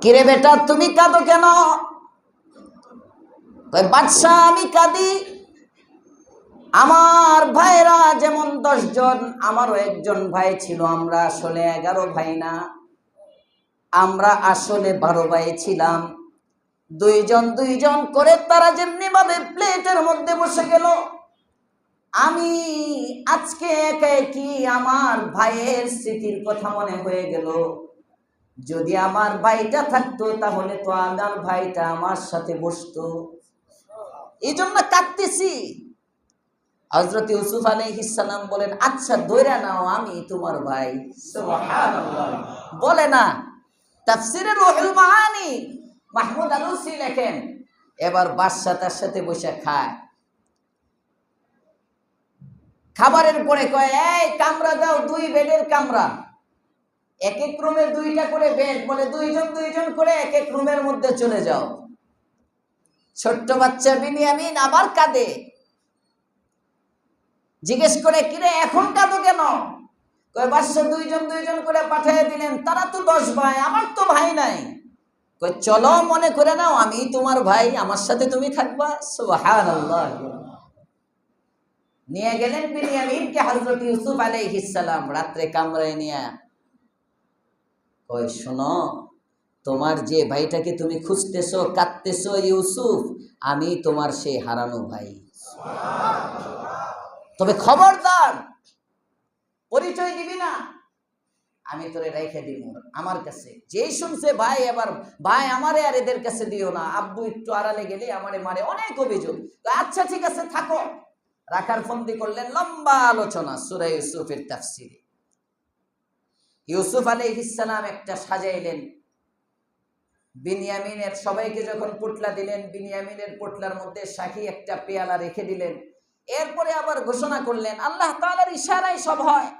কিরে বেটা, তুমি কাঁদো কেন? কয়, বাদশা, আমি কাঁদি, আমার ভাইরা যেমন 10 জন, আমারও একজন ভাই ছিল, আমরা আসলে 11 ভাই না, আমরা আসলে 12 ভাই ছিলাম। দুইজন দুইজন করে তারা যেমনি ভাবে প্লেটের মধ্যে বসে গেল, আমি আজকে একা কি আমার ভাইয়ের স্মৃতির কথা মনে হয়ে গেল। যদি আমার ভাইটা থাকতো তাহলে তো আমার ভাইটা আমার সাথে বসতো, এই জন্য কাঁদতেছি। হযরত ইউসুফ আলাইহিস সালাম বলেন, আচ্ছা ধইরা নাও আমি তোমার ভাই। সুবহানাল্লাহ। বলে না, তাফসীরে রুহুল মাআনি মাহমুদ আলুসি লেখেন, এবার বাদশা তার সাথে বসে খায়। খাবারের পরে কয়, এই কামরা দাও, 2 বেডের কামরা, এক এক রুমে 2টা করে বেড, বলে দুইজন দুইজন করে এক এক রুমের মধ্যে চলে যাও। ছোট্ট বাচ্চা বিনিয়ামিন আবার কাঁদে। জিজ্ঞেস করে, কিরে এখন কাঁদো কেন? কয়, বাদশা দুইজন দুইজন করে পাঠিয়ে দিলেন, তারা তো 10 ভাই, আমার তো ভাই নাই। কয়, চলো মনে করে নাও আমি তোমার ভাই, আমার সাথে তুমি থাকবা। সুবহানাল্লাহ। নিয়ে গেলেন বিনিয়ামিনকে হযরত ইউসুফ আলাইহিস সালাম রাত্রে কামরায় নিয়ে। কয়, শোনো, তোমার যে ভাইটাকে তুমি খুঁজতেছো কাঁদতেছো ইউসুফ, আমি তোমার সেই হারানো ভাই। তবে খবরদার পরিচয় দিবি না, আমি তোরে রেখে দিব আমার কাছে। যেই শুনছে ভাই, এবার ভাই আমারে আর এদের কাছে দিও না, আব্বু একটু আড়ালে গেলে আমারে মারে, অনেক অভিযোগ। আচ্ছা ঠিক আছে থাকো। রাখার ফন্দি করলেন, লম্বা আলোচনা সূরা ইউসুফের তাফসীরে। ইউসুফ আলাইহিস সালাম একটা সাজাইলেন, বিনিয়ামিনের সবাইকে যখন পোটলা দিলেন, বিনিয়ামিনের পোটলার মধ্যে শাহী একটা পেয়ালা রেখে দিলেন। এরপরে আবার ঘোষণা করলেন, আল্লাহ তাআলার ইশারায় সব হয়।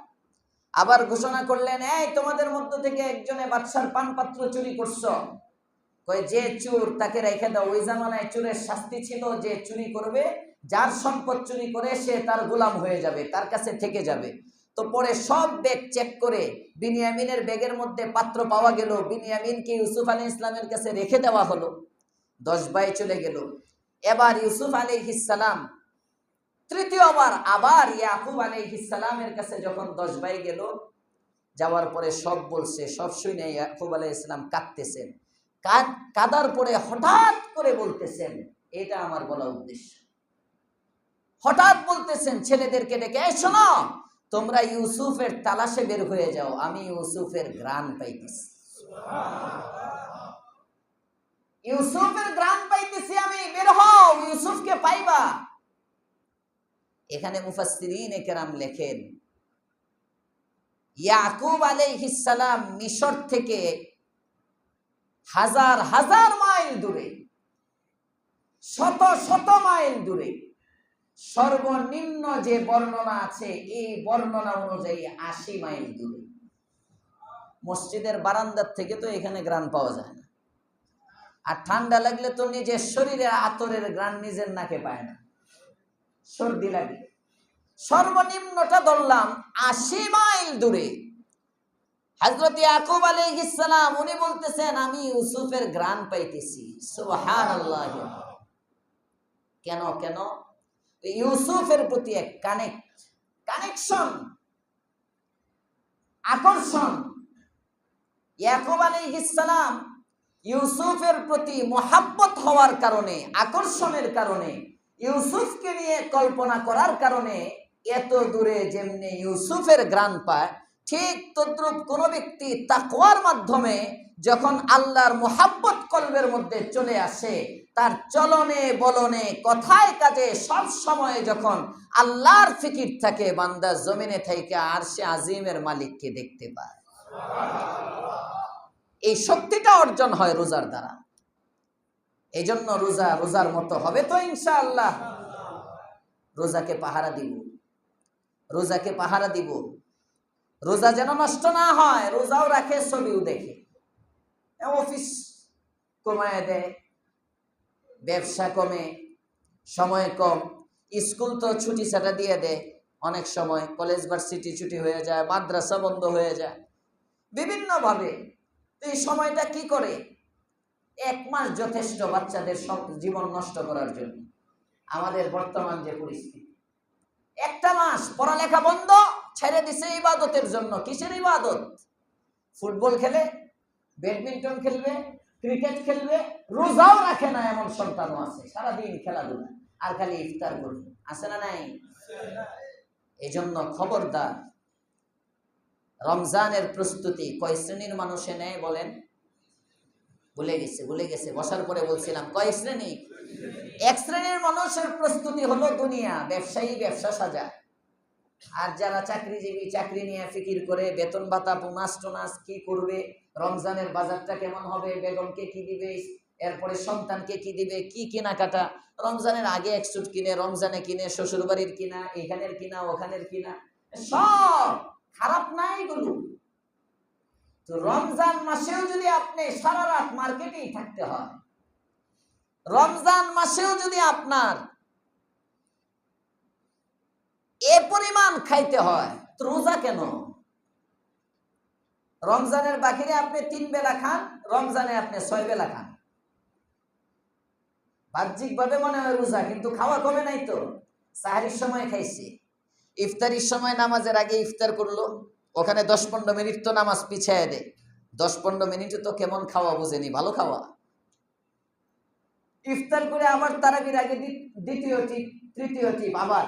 আবার ঘোষণা করলেন, এই তোমাদের মধ্য থেকে একজনে বাদশার পানপাত্র চুরি করছো, কয় যে চোর তাকে রেখে দাও। ওই জামানায় চোরের শাস্তি ছিল, যে চুরি করবে, যার সম্পদ চুরি করে সে তার গোলাম হয়ে যাবে, তার কাছে থেকে যাবে। তো পরে সব ব্যাগ চেক করে বিনিয়ামিনের ব্যাগের মধ্যে পাত্র পাওয়া গেল, বিনিয়ামিনকে ইউসুফ আলাইহিস সালামের কাছে রেখে দেওয়া হলো। 10 ভাই চলে গেল। এবার ইউসুফ আলাইহিস সালাম তৃতীয়বার আবার ইয়াকুব আলাইহিস সালামের কাছে যখন 10 ভাই গেল, যাওয়ার পরে সব বলছে, সব শুনে ইয়াকুব আলাইহিস সালাম কাঁদতেছেন। কাঁদার পরে হঠাৎ করে বলতেছেন, এটা আমার বলা উদ্দেশ্য। হঠাৎ বলতেছেন ছেলেদেরকে ডেকে, এই শোনো, তোমরা ইউসুফের তালাশে বের হয়ে যাও, আমি ইউসুফের ঘ্রাণ পাইতেছি। ইউসুফের ঘ্রাণ পাইতেছি আমি, বের হও, ইউসুফকে পাইবা। এখানে মুফাসসিরিনে কেরাম লেখেন, ইয়াকুব আলাইহিস সালাম মিশর থেকে হাজার হাজার মাইল দূরে, শত শত মাইল দূরে, সর্বনিম্ন যে বর্ণনা আছে এই বর্ণনা অনুযায়ী 80 মাইল দূরে। মসজিদের বারান্দার থেকে তো এখানে ঘ্রাণ পাওয়া যায় না, আর ঠান্ডা লাগলে তো নিজের শরীরে আতরের ঘ্রাণ নিজের নাকে পায় না, সর্দি লাগে। সর্বনিম্নটা ধরলাম 80 মাইল দূরে হযরত ইয়াকুব আলাইহিস সালাম, উনি বলতেছেন আমি ইউসুফের ঘ্রাণ পাইতেছি। সুবহানাল্লাহ। কেন কেন? ইউসুফের প্রতি এক কানেকশন, আকর্ষণ। ইয়াকুব আলাইহিস সালাম ইউসুফের প্রতি মুহাব্বত হওয়ার কারণে, আকর্ষণের কারণে, ইউসুফকে নিয়ে কল্পনা করার কারণে এত দূরে যেমনি ইউসুফের ঘ্রাণ পায়, ঠিক তদ্রূপ কোন ব্যক্তি তাকওয়ার মাধ্যমে যখন আল্লাহর মুহাব্বত কলবের মধ্যে চলে আসে, তার চলনে বলনে কথায় কাজে সব সময় যখন আল্লাহর ফিকির থাকে, বান্দা জমিনে থেকে আরশে আজিমের মালিককে দেখতে পায়। এই শক্তিটা অর্জন হয় রোজার দ্বারা। এই জন্য রোজার মতো হবে তো ইনশাআল্লাহ। রোজাকে পাহারা দিব, রোজাকে পাহারা দিব। রোজা যেন নষ্ট না হয়। রোজাও রাখে, ছবিও দেখে, অফিস কমায় দেয়, ব্যবসা কমে, সময় কম, স্কুল তো ছুটি ছাটা দিয়ে দেয়, অনেক সময় কলেজ ভার্সিটি ছুটি হয়ে যায়, মাদ্রাসা বন্ধ হয়ে যায় বিভিন্নভাবে। এই সময়টা কি করে? 1 মাস যথেষ্ট বাচ্চাদের সব জীবন নষ্ট করার জন্য। আমাদের বর্তমান যে পরিস্থিতি, 1টা মাস পড়ালেখা বন্ধ, ছেড়ে দিছে ইবাদতের জন্য। কিসের ইবাদত? ফুটবল খেলে, ব্যাডমিন্টন খেলবে, ক্রিকেট খেলবে, রোজাও রাখে না এমন সন্তানও আছে, সারাদিন খেলাধুলা আর খালি ইফতার করবে, আছে না নাই? এই জন্য খবরদার, রমজানের প্রস্তুতি কয় শ্রেণীর মানুষে নেয় বলেন? ভুলে গেছে বসার পরে বলছিলাম কয় শ্রেণী? এক শ্রেণীর মানুষের প্রস্তুতি হলো দুনিয়া, ব্যবসায়ী ব্যবসা সাজা, আর যারা চাকরিজীবী চাকরি নিয়ে ফিকির করে, বেতন ভাতা বোনাস টোনাস কি করবে, রমজানের বাজারটা কেমন হবে, বেগমকে কি দিবে, এরপরে সন্তানকে কি দিবে, কি কেনাকাটা, রমজানের আগে এক স্যুট কিনে, রমজানে কিনে, শ্বশুর বাড়ির কিনা, এখানের কিনা, ওখানের কিনা, সব খারাপ না এগুলো। তো রমজান মাসেও যদি আপনি সারা রাত মার্কেটেই থাকতে হয়, রমজান মাসেও যদি আপনার এ পরিমাণ খাইতে হয়, তো রোজা কেন? রমজানের বাকিরে আপনি 3 বেলা খান, রমজানে আপনি 6 বেলা খান। বাহ্যিক ভাবে মনে হয় রোজা, কিন্তু খাওয়া কমে নাই তো। সাহারির সময় খাইছে, ইফতারির সময় নামাজের আগে ইফতার করলো, ওখানে 10-15 মিনিট তো নামাজ পিছিয়ে দেয়, 10-15 মিনিটে তো কেমন খাওয়া বুঝেনি, ভালো খাওয়া। ইফতার করে আবার তারাবির আগে দ্বিতীয় টিপ, তৃতীয় টিপ, আবার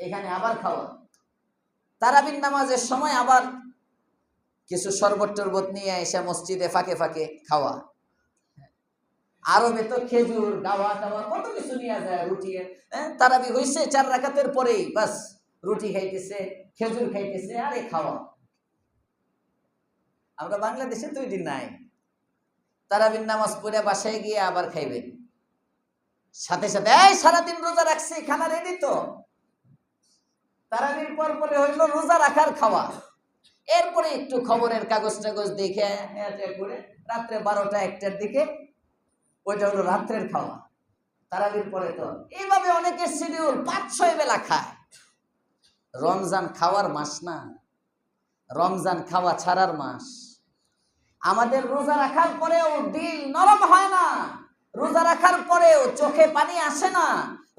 এখানে আবার খাওয়া। তারাবির নামাজের সময় আবার কিছু শরবত টরবত নিয়ে এসে মসজিদে ফাঁকে ফাঁকে খাওয়া। আরবে তো খেজুর, গাওয়া টাওয়া কত কিছু নিয়ে যায়, রুটি। তারাবি হয়েছে 4 রাকাতের পরেই বাস রুটি খাইতেছে, খেজুর খাইতেছে, আরে খাওয়া। আমরা বাংলাদেশে তো এটি নাই। তারাবির নামাজ পড়ে বাসায় গিয়ে আবার খাইবেন, সাথে সাথে এই সারাদিন রোজা রাখছি, খানা রেডি তো। তারাবির পর পরে হইলো রোজা রাখার খাওয়া। এরপরে একটু খবরের কাগজ টাগজ দেখে করে রাত্রে 12টা-1টার দিকে, ওইটা হলো রাত্রের খাওয়া। তারাবির পরে তো এইভাবে অনেকের শিডিউল 5-6 বেলা খায়। রমজান খাওয়ার মাস না, রমজান খাওয়া ছাড়ার মাস। আমাদের রোজা রাখার পরেও দিল নরম হয় না, রোজা রাখার পরেও চোখে পানি আসে না,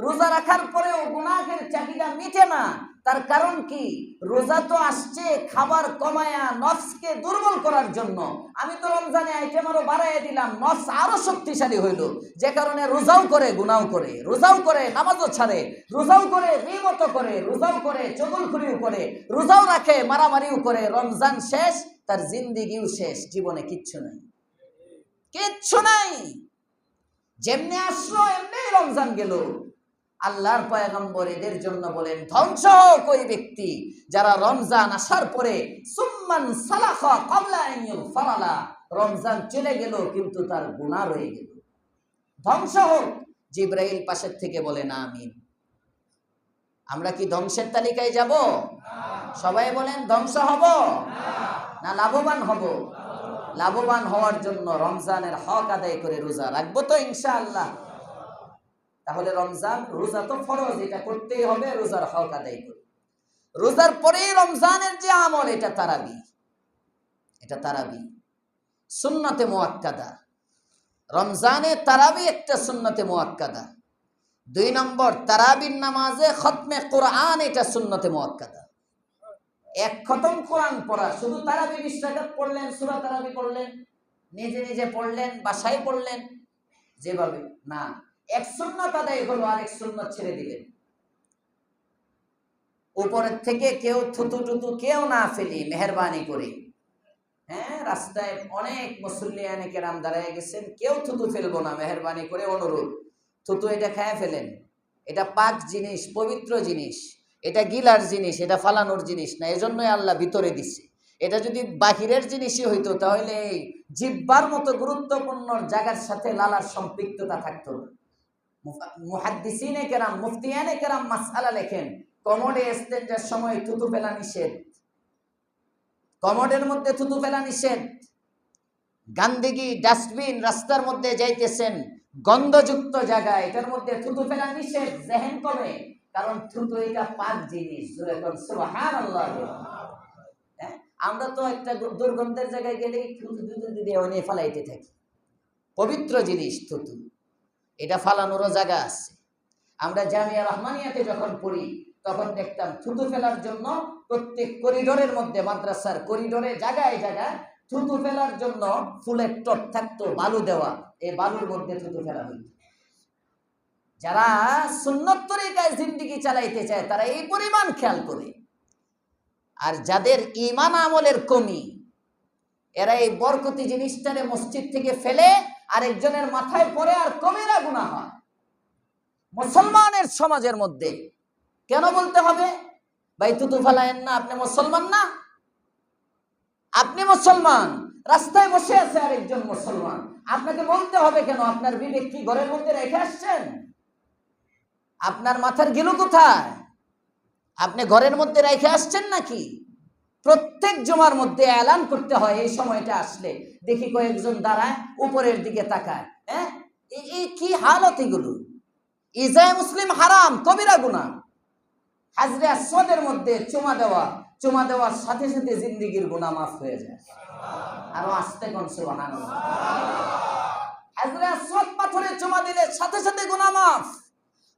রোজা রাখার পরেও গুনাহের চাহিদা মিটে না। তার কারণ কি? রোজা তো আসছে খাবার কমায়া নফসকে দুর্বল করার জন্য। আমি তো রমজানে আইটেম আরো বাড়াইয়া দিলাম, নফস আরো শক্তিশালী হইল, যে কারণে রোজাও করে গুনাও করে, রোজাও করে নামাজও ছাড়ে, রোজাও করে গীবত করে, রোজাও করে চগলখুরিও করে, রোজাও রাখে মারামারিও করে। রমজান শেষ, তার জিন্দিগিও শেষ, জীবনে কিচ্ছু নাই, কিচ্ছু নাই। যেমনি আসলো এমনি রমজান গেল। আল্লাহর পয়গম্বর এদের জন্য বলেন, ধ্বংস হোক ওই ব্যক্তি যারা রমজান আসার পরে সুম্মান সালাখা ক্বাবলা আন ইউগফারা, রমজান চলে গেল কিন্তু তার গুনাহ রয়ে গেল। ধ্বংস হোক। জিবরাইল পাশের থেকে বলেন আমিন। আমরা কি ধ্বংসের তালিকায় যাব? সবাই বলেন ধ্বংস হব না লাভবান হব? লাভবান হওয়ার জন্য রমজানের হক আদায় করে রোজা রাখবো তো ইনশাআল্লাহ। তাহলে রমজান, রোজা তো ফরজ, এটা করতেই হবে, রোজার হক আদায় করি। রোজার পরেই রমজানের যে আমল, এটা তারাবি, এটা তারাবি সুন্নতে মুআক্কাদা। রমজানে তারাবি একটা সুন্নতে মুআক্কাদা। 2 নম্বর, তারাবির নামাজে খতমে কোরআন, এটা সুন্নতে মুআক্কাদা। 1 খতম কোরআন পড়া, শুধু তারাবি 20 রাকাত পড়লেন, সূরা তারাবি পড়লেন, নিজে নিজে পড়লেন, বাসায় পড়লেন, যেভাবে না, 1 সুন্নাত আদায় হলো, আর 1 সুন্নাত ছেড়ে দিলেন। উপরের থেকে কেউ থুতু টুতু কেউ না ফেলি, মেহেরবানি করে। হ্যাঁ, রাস্তায় অনেক মুসল্লিয়ানে কেরাম দাঁড়ায় গেছেন, কেউ থুতু ফেলবো না, মেহেরবানি করে অনুরোধ। থুতু এটা খায় ফেলেন, এটা পাক জিনিস, পবিত্র জিনিস, এটা গিলার জিনিস, এটা ফালানোর জিনিস না, এজন্যই আল্লাহ ভিতরে দিচ্ছে। এটা যদি বাহিরের জিনিসই হইতো তাহলে এই জিহ্বার মতো গুরুত্বপূর্ণ জায়গার সাথে লালার সম্পৃক্ততা থাকতো না। মুহাদ্দিসিনে কেরাম, মুফতিয়ানে কেরাম মাসআলা লেখেন, কমোডে ইস্তেঞ্জার সময় থুতু ফেলা নিষেধ, কমোডের মধ্যে থুতু ফেলা নিষেধ। গান্দিগি ডাস্টবিন, রাস্তার মধ্যে যাইতেছেন গন্ধযুক্ত জায়গায়, এটার মধ্যে থুতু ফেলা নিষেধ। জেহেন কমে, কারণ থুতু এটা পাক জিনিস। সুবহানাল্লাহ। আমরা তো একটা দুর্গন্ধের জায়গায় গেলেই থুতু দিয়ে অনেক ফালাইতে থাকি। পবিত্র জিনিস থুতু, এটা ফালানোরও জায়গা আছে। আমরা জামিয়া রহমানিয়াতে যখন পড়ি তখন দেখতাম থুতু ফেলার জন্য প্রত্যেক করিডোরের মধ্যে, মাদ্রাসার করিডোরে জায়গায় জায়গায় থুতু ফেলার জন্য ফুলের টব থাকতো, বালু দেওয়া, এই বালুর মধ্যে থুতু ফেলা হইত। যারা সুন্নত তরিকায় জিন্দেগি চালাইতে চায় তারা এই পরিমাণ খেয়াল করে। আর যাদের ঈমান আমলের কমি, এরা এই বরকতি জিনিসটারে মসজিদ থেকে ফেলে আরেকজনের মাথায় পড়ে আর কবিরা গুনাহ হয়। মুসলমানের সমাজের মধ্যে কেন বলতে হবে ভাই থুতু ফেলায়েন না, আপনি মুসলমান না? আপনি মুসলমান, রাস্তায় বসে আছে আরেকজন মুসলমান, আপনাকে বলতে হবে কেন? আপনার বিবেক কি ঘরের মধ্যে রেখে আসছেন? আপনার মাথার গিলু কোথায়? আপনি ঘরের মধ্যে রেখে আসছেন নাকি? প্রত্যেক জুমার মধ্যে এলান করতে হয়, এই সময়টা আসলে দেখি কয়েকজন দাঁড়ায়, উপরের দিকে তাকায়। হ্যাঁ, এই কি হালত এগুলো? ইজায় মুসলিম হারাম, কবিরা গুনাহ। হাজরে আসওয়াদের মধ্যে চুমা দেওয়ার সাথে সাথে জিন্দেগির গুনাহ মাফ হয়ে যায়। আরো আস্তে কোন সুবহানাল্লাহ। হাজরে আসওয়াদ পাথরে চুমা দিলে সাথে সাথে গুনাহ মাফ।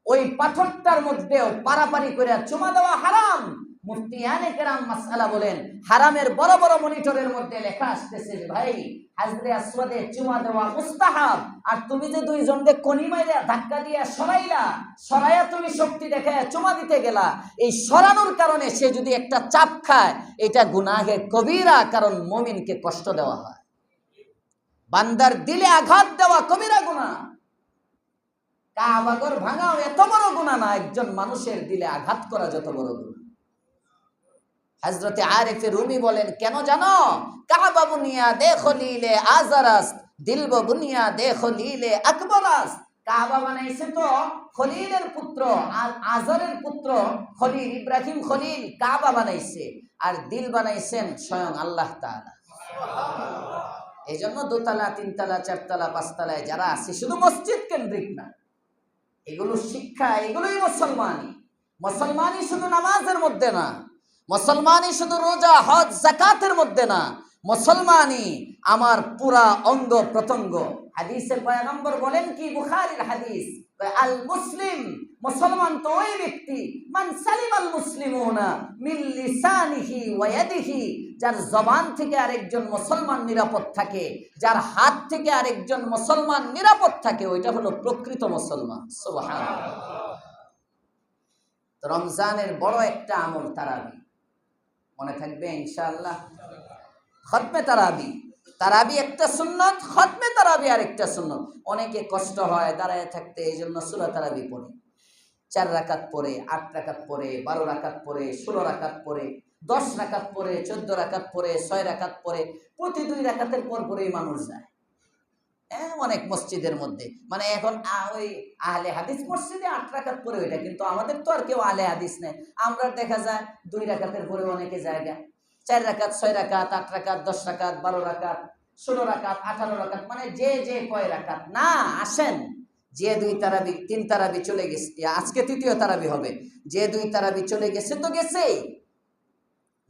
ওই পাথরটার মধ্যেও পারাপারি করে চুমা দেওয়া হারাম। মুফতিয়ানে কেরাম মাসআলা বলেন, হারামের বড় বড় মনিটরের মধ্যে লেখা আসতেছে যে ভাই হাজরে আসওয়াদে চুমা দেওয়া মুস্তাহাব। আর তুমি যে দুইজনকে কনি মাইরা ধাক্কা দিয়া সরাইয়া তুমি শক্তি দেখায় চুমা দিতে গেলা, এই সরানোর কারণে সে যদি একটা চাপ খায় এটা গুনাহে কবিরা, কারণ মুমিনকে কষ্ট দেওয়া হয়। বান্দার দিলে আঘাত দেওয়া কবিরা গুনাহ। কাবাগর ভাঙাও এত বড় গুনাহ না, একজন মানুষের দিলে আঘাত করা যত বড় গুনাহ। হযরতে আরিফে রুমি বলেন, কেন জানো? কাবা বুনিয়াদে খলিলে আজারাস, দিলব বুনিয়াদে খলিলে আকবরাস। কাবা বানাইছে তো খলিলের পুত্র আর আজারের পুত্র খলিল, ইব্রাহিম খলিল কাবা বানাইছে, আর দিল বানাইছেন স্বয়ং আল্লাহ তাআলা। এই জন্য দোতলা, তিনতলা, চারতলা, পাঁচতলায় যারা আছে শুধু মসজিদ কেন্দ্রিক না, এগুলো শিক্ষা, এগুলোই মুসলমানি। মুসলমানি শুধু নামাজের মধ্যে না, মুসলমানি শুধু রোজা, হজ, যাকাতের মধ্যে না, মুসলমানি আমার পুরা অঙ্গ প্রত্যঙ্গ। হাদিসে পয়গম্বর বলেন কি, বুখারীর হাদিস, আল মুসলিম, মুসলমান তো ওই ব্যক্তি, মান সালিমাল মুসলিমুনা মিন লিসানিহি ওয়া ইয়াদিহি, যার জবান থেকে আরেকজন মুসলমান নিরাপদ থাকে, যার হাত থেকে আরেকজন মুসলমান নিরাপদ থাকে, ওইটা হলো প্রকৃত মুসলমান। সুবহানাল্লাহ। রমজানের বড় একটা আমল তারাবি, মনে থাকবে ইনশাআল্লাহ। খতমে তারাবি, তারাবি একটা সুন্নত, খতমে তারাবি আরেকটা সুন্নত। অনেকে কষ্ট হয় দাঁড়ায় থাকতে, এই জন্য সূরা তারাবি পড়ে, 4 রাকাত পড়ে, 8 রাকাত পড়ে, 12 রাকাত পড়ে, 16 রাকাত পড়ে, 10 রাকাত পড়ে, 14 রাকাত পড়ে, 6 রাকাত পড়ে, প্রতি 2 রাকাতের পর পরেই মানুষ যায়। অনেক মসজিদের মধ্যে, মানে এখন ওই আহলে হাদিস মসজিদে 8 রাকাত পড়ে ওইটা, কিন্তু আমাদের তো আর কেউ আহলে হাদিস নেই। আমরা দেখা যায় 2 রাকাতের পরে অনেকে জায়গা 4 রাকাত, 6 রাকাত, 8 রাকাত, 10 রাকাত, 12 রাকাত, 16 রাকাত, 18 রাকাত, মানে যে কয় রাকাত না আসেন। যে 2 তারাবি 3 তারাবি চলে গেছে, আজকে 3য় তারাবি হবে, যে 2 তারাবি চলে গেছে তো গেছে,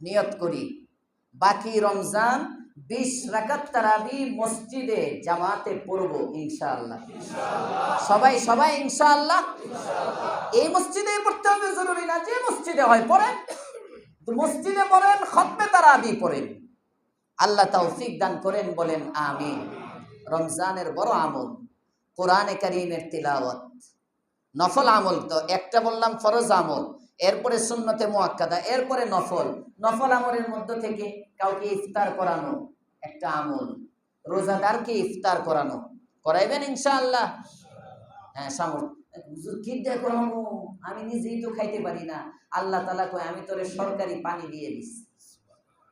নিয়ত করি বাকি রমজান 20 রাকাত তারাবি মসজিদে জামাতে পড়ব ইনশাআল্লাহ। সবাই ইনশাআল্লাহ। এই মসজিদে পড়তে হবে জরুরি না, যে মসজিদে হয় পড়েন, তো মসজিদে পড়েন, খতমে তারাবি পড়েন। আল্লাহ তৌফিক দান করেন, বলেন আমিন। রমজানের বড় আমল কোরআনে কারীমের তিলাওয়াত, নফল আমল। তো একটা বললাম ফরজ আমল, এরপরে সুন্নতে মুআক্কাদা, এরপরে নফল। নফল আমলের মধ্য থেকে কাউকে ইফতার করানো একটা আমল, রোজাদারকে ইফতার করাইবেন ইনশাআল্লাহ। হ্যাঁ, সামর্থ্য কি দিয়ে করাবো, আমি নিজেই তো খাইতে পারি না। আল্লাহ তাআলা কয়, আমি তোরে সরকারি পানি দিয়ে দিস।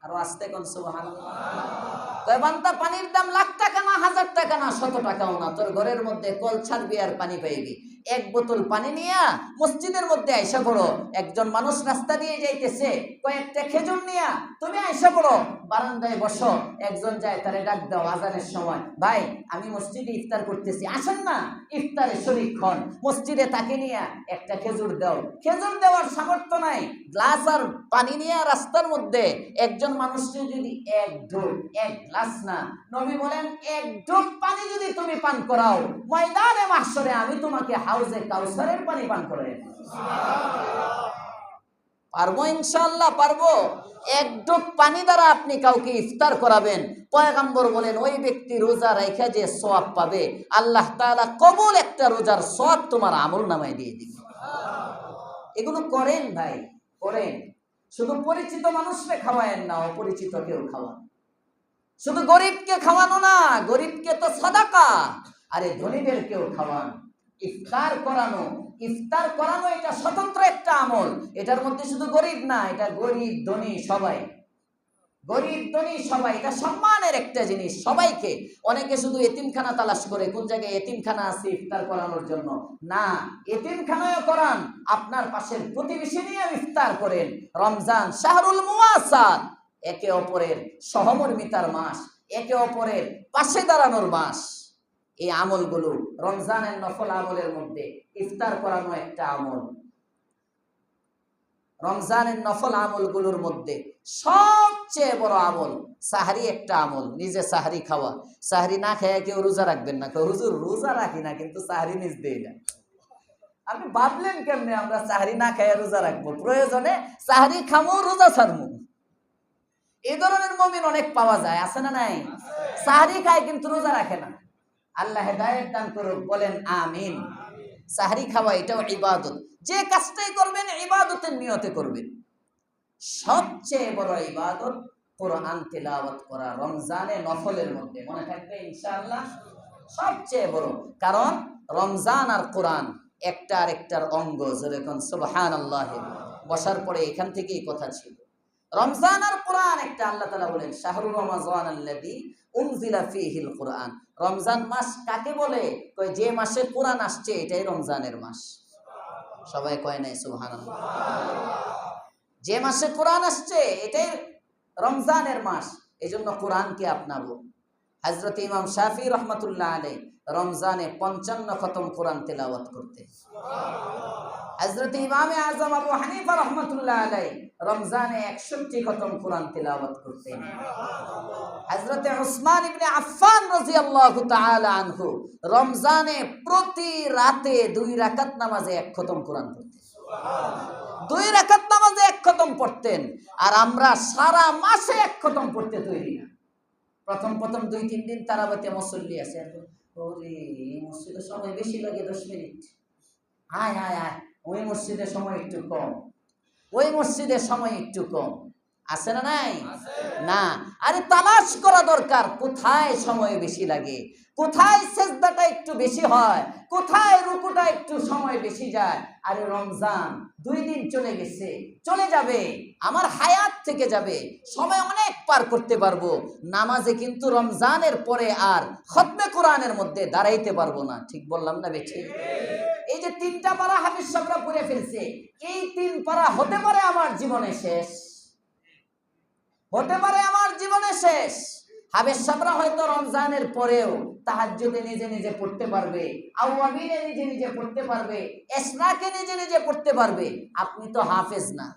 আরো আস্তে কোন সুবহানাল্লাহ। কয় বান্দা, পানির দাম লাখ টাকা না, 1000 টাকা না, 100 টাকাও না, তোর ঘরের মধ্যে কল ছাড়বি আর পানি পাইবি। 1 বোতল পানি নিয়া মসজিদের মধ্যে আইসা পড়ো। একজন মানুষ রাস্তা দিয়ে যাইতেছে, কয়েকটা খেজুর নিয়া তুমি আইসা পড়ো, বারান্দায় বসো। একজন যায়, তারে ডাক দাও আজানের সময়, ভাই আমি মসজিদে ইফতার করতেছি, আসেন না ইফতারে শরীক হন। মসজিদে তাকে নিয়া একটা খেজুর দাও। খেজুর দেওয়ার সামর্থ্য নাই, গ্লাস আর পানি নিয়ে রাস্তার মধ্যে একজন মানুষকে যদি 1 গ্লাস না, নবী বলেন 1 ঢোক পানি যদি তুমি পান করাও, ময়দানে মাহশরে আমি তোমাকে হাউজে কাউসারের পানি পান করাই। পারবো ইনশাআল্লাহ পারবো। এক ঢোক পানি দ্বারা আপনি কাউকে ইফতার করাবেন, পয়গম্বর বলেন ওই ব্যক্তি রোজা রাখা যে সওয়াব পাবে, আল্লাহ তাআলা কবুল একটা রোজার সওয়াব তোমার আমলনামায় দিয়ে দিবে। এগুলো করেন ভাই, করেন। শুধু পরিচিত মানুষকে খাওয়ায়েন না, অপরিচিত কেউ খাওয়ান। শুধু গরিবকে খাওয়ানো না, গরিবকে তো সাদাকা, আরে ধনীদেরকেও খাওয়ান। ইফতার করানো, ইফতার করানো এটা স্বতন্ত্র একটা আমল। এটার মধ্যে শুধু গরিব না, এটা গরিব ধনী সবাই, গরিব ধনী সবাই, এটা সম্মানের একটা জিনিস সবাইকে। অনেকে শুধু এতিমখানা তালাশ করে কোন জায়গায় এতিমখানা আছে ইফতার করানোর জন্য, না, এতিমখানায়ও করান, আপনার পাশের প্রতিবেশী নিয়ে ইফতার করেন। রমজান শাহরুল মুওয়াসাত, একে অপরের সহমর্মিতার মাস, একে অপরের পাশে দাঁড়ানোর মাস। এই আমলগুলো রমজানের নফল আমলের মধ্যে ইফতার করানো একটা আমল। রমজানের নফল আমলগুলোর মধ্যে সবচেয়ে বড় আমল সাহরি একটা আমল। নিজে সাহরি খাওয়া, সাহরি না খেয়ে কেউ রোজা রাখবেন না। হুজুর রোজা রাখি না কিন্তু সাহরি নিজ দেই না। আপনি ভাবলেন কেমনে আমরা সাহরি না খেয়ে রোজা রাখবো? প্রয়োজনে সাহরি খামো, রোজা ছাড়বো। এই ধরনের মুমিন অনেক পাওয়া যায়, আছে না নাই? সাহরি খায় কিন্তু রোজা রাখে না। আল্লাহ হেদায়েত দান করুক, বলেন আমিন। সাহরি খাওয়া এটাও ইবাদত। যে কাজটাই করবেন ইবাদতের নিয়তে করবেন। সবচেয়ে বড় ইবাদত কোরআন তিলাওয়াত করা রমজানে নফলের মধ্যে, মনে থাকবে ইনশাআল্লাহ। সবচেয়ে বড়, কারণ রমজান আর কোরআন একটা আরেকটার অঙ্গ। যেরকম সুবহানাল্লাহ, বসার পরে এখান থেকেই কথা ছিল। রমজান আর কোরআন একটা। আল্লাহ তাআলা বলেন শাহরুর রমাযান আল্লাযী উনজিলা ফীহিল কুরআন। রমজান মাস কাকে বলে? কয় যে মাসে কোরআন আসছে এটাই রমজানের মাস। সবাই কয় নাই সুবহানাল্লাহ? যে মাসে কোরআন আসছে এটাই রমজানের মাস। এজন্য কোরআনকে আপনাবো। হযরত ইমাম শাফিঈ রাহমাতুল্লাহ আলাইহি রমজানে 55 খতম কোরআন তেলাওয়াত করতেন। হযরত ইমাম আযম আবু হানিফা রাহমাতুল্লাহ আলাইহি রমজানে 61 খতম কোরআন তেলাওয়াত করতেন। হযরত উসমান ইবনে আফফান রাদিয়াল্লাহু তাআলা আনহু রমজানে প্রতি রাতে 2 রাকাত নামাজে 1 খতম কোরআন পড়তেন। 2 রাকাত নামাজে 1 খতম পড়তেন। আর আমরা সারা মাসে 1 খতম পড়তে তৈরি না। প্রথম 2-3 দিন তারাবিতে মুসল্লি আছে, ওরে মসজিদে সময় বেশি লাগে 10 মিনিট, আয় আয় আয়, ওই মসজিদের সময় একটু কম, ওই মসজিদের সময় একটু কম, আছে না নাই? না, আরে তালাশ করা দরকার কোথায় সময় বেশি লাগে, কোথায় সেজদাটা একটু বেশি হয়, কোথায় রুকুটা একটু সময় বেশি যায়। আরে রমজান 2 দিন চলে গেছে, চলে যাবে, আমার হায়াত থেকে যাবে, সময় অনেক পার করতে পারবো। নামাজে কিন্তু রমজানের পরে আর খতমে কোরআনের মধ্যে দাঁড়াইতে পারবো না। ঠিক বললাম না বেঠি? এই যে 3টা পারা হাফেজ সাহেবরা পড়ে ফেলছে, এই 3 পারা হতে পারে আমার জীবনে শেষ, হতে পারে আমার জীবনে শেষ। হাফেজ সাহেবরা হয়তো রমজানের পরেও তাহাজ্জুদে নিজে নিজে পড়তে পারবে, আওয়াবিনে নিজে নিজে পড়তে পারবে, ইশরাকে নিজে নিজে পড়তে পারবে। আপনি তো হাফেজ না।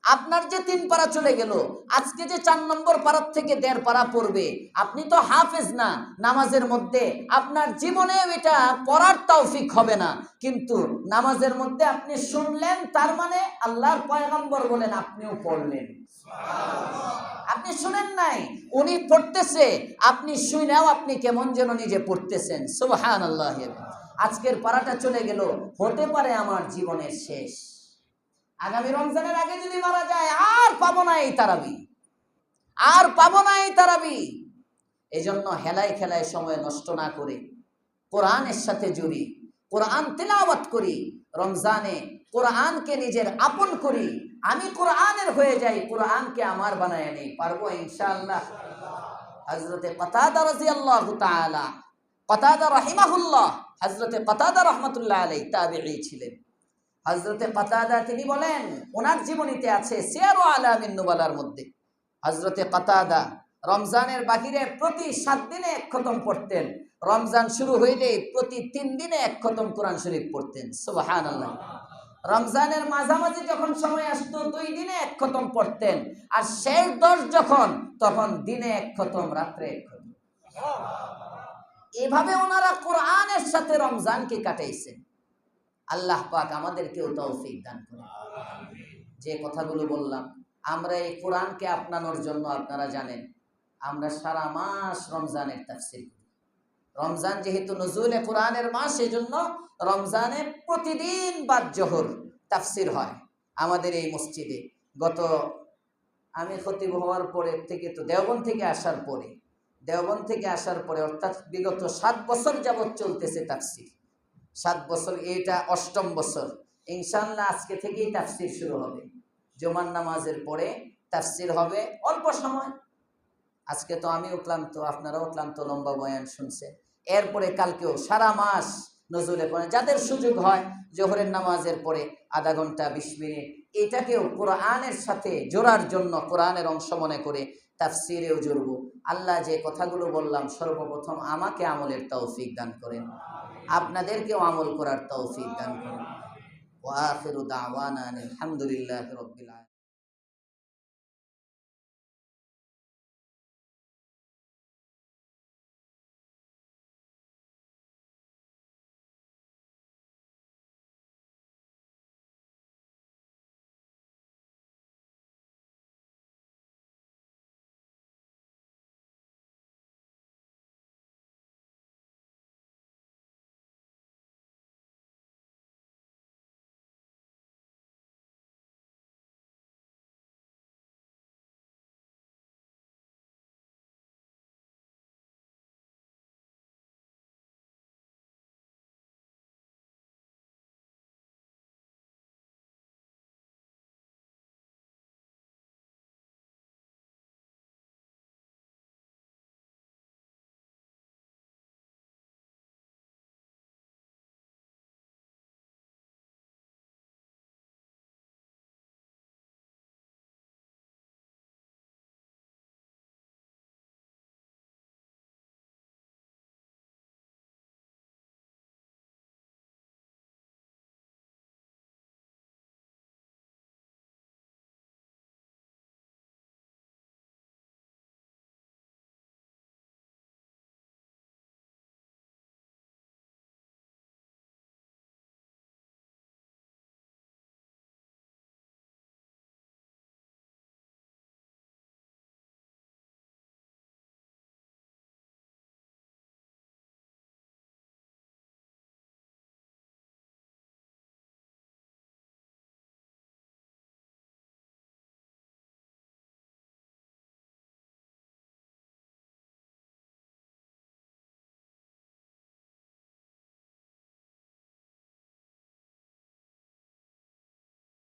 আপনার যে 3 পারা চলে গেল, আজকে যে 4 নম্বর পারার থেকে 1.5 পারা পড়বে, আপনি তো হাফেজ না। নামাজের মধ্যে আপনার জীবনে এটা পড়ার তৌফিক হবে না, কিন্তু নামাজের মধ্যে আপনি শুনলেন, তার মানে আল্লাহর পয়গম্বর বলেন আপনিও পড়লেন। আপনি শুনেন নাই, উনি পড়তেছে, আপনি শুনেও আপনি কেমন যেন নিজে পড়তেছেন। সুবহানাল্লাহ। আজকের পারাটা চলে গেল, হতে পারে আমার জীবনের শেষ। আগামী রমজানের আগে যদি মারা যায়, আর পাবো না এই তারাবি, আর পাবো না এই তারাবি। এজন্য হেলায় খেলায় সময় নষ্ট না করে কোরআনের সাথে জড়ি, কোরআন তিলাওয়াত করি, রমজানে কোরআনকে নিজের আপন করি। আমি কোরআনের হয়ে যাই, কোরআনকে আমার বানায় নেই, পারবো ইনশাআল্লাহ। হযরতে কতাদা রাদিয়াল্লাহু তাআলা, কতাদা রাহিমাহুল্লাহ, হযরতে কতাদা রাহমাতুল্লাহ আলাইহি তাবিঈ ছিলেন। হযরতে কতাদা তিনি বলেন, ওনার জীবনীতে আছে সিয়ারু আলামিন নুবালার মধ্যে, হযরতে কতাদা রমজানের বাহিরে প্রতি 7 দিনে 1 খতম পড়তেন। রমজান শুরু হইলে প্রতি 3 দিনে 1 খতম কোরআন শরীফ পড়তেন। সুবহানাল্লাহ। রমজানের মাঝামাঝি যখন সময় আসতো 2 দিনে 1 খতম পড়তেন। আর শেষ 10 যখন, তখন দিনে 1 খতম, রাত্রে 1 খতম। এভাবে ওনারা কোরআনের সাথে রমজানকে কাটাইছেন। আল্লাহ পাক আমাদেরকেও তৌফিক দান করুন। যে কথাগুলো বললাম, আমরা এই কোরআনকে আপনানোর জন্য আপনারা জানেন আমরা সারা মাস রমজানের তাফসীর করি। রমজান যেহেতু নজুলে কোরআনের মাস, এই জন্য রমজানে প্রতিদিন বাদ জোহর তাফসীর হয় আমাদের এই মসজিদে। আমি খতিব হওয়ার পরে থেকে, তো দেওবন্দ থেকে আসার পরে অর্থাৎ বিগত 7 বছর যাবৎ চলতেছে তাফসীর। 7 বছর, এটা 8ম বছর। ইনশাআল্লাহ আজকে থেকেই তাফসীর শুরু হবে। জুমার নামাজের পরে তাফসীর হবে অল্প সময়। আজকে তো আমিও ক্লান্ত, আপনারাও ক্লান্ত, লম্বা বয়ান শুনছেন। এরপরে কালকেও সারা মাস নজরুলে পড়ে, যাদের সুযোগ হয় জোহরের নামাজের পরে আধা ঘন্টা 20 মিনিট এটাকেও কোরআনের সাথে জোড়ার জন্য কোরআনের অংশ মনে করে তাফসীরেও জুড়ব। আল্লাহ যে কথাগুলো বললাম, সর্বপ্রথম আমাকে আমলের তৌফিক দান করেন, আপনাদেরকেও আমল করার তৌফিক দান করেন। ওয়া আখিরু দাওয়ানা আলহামদুলিল্লাহি রাব্বিল আলামিন।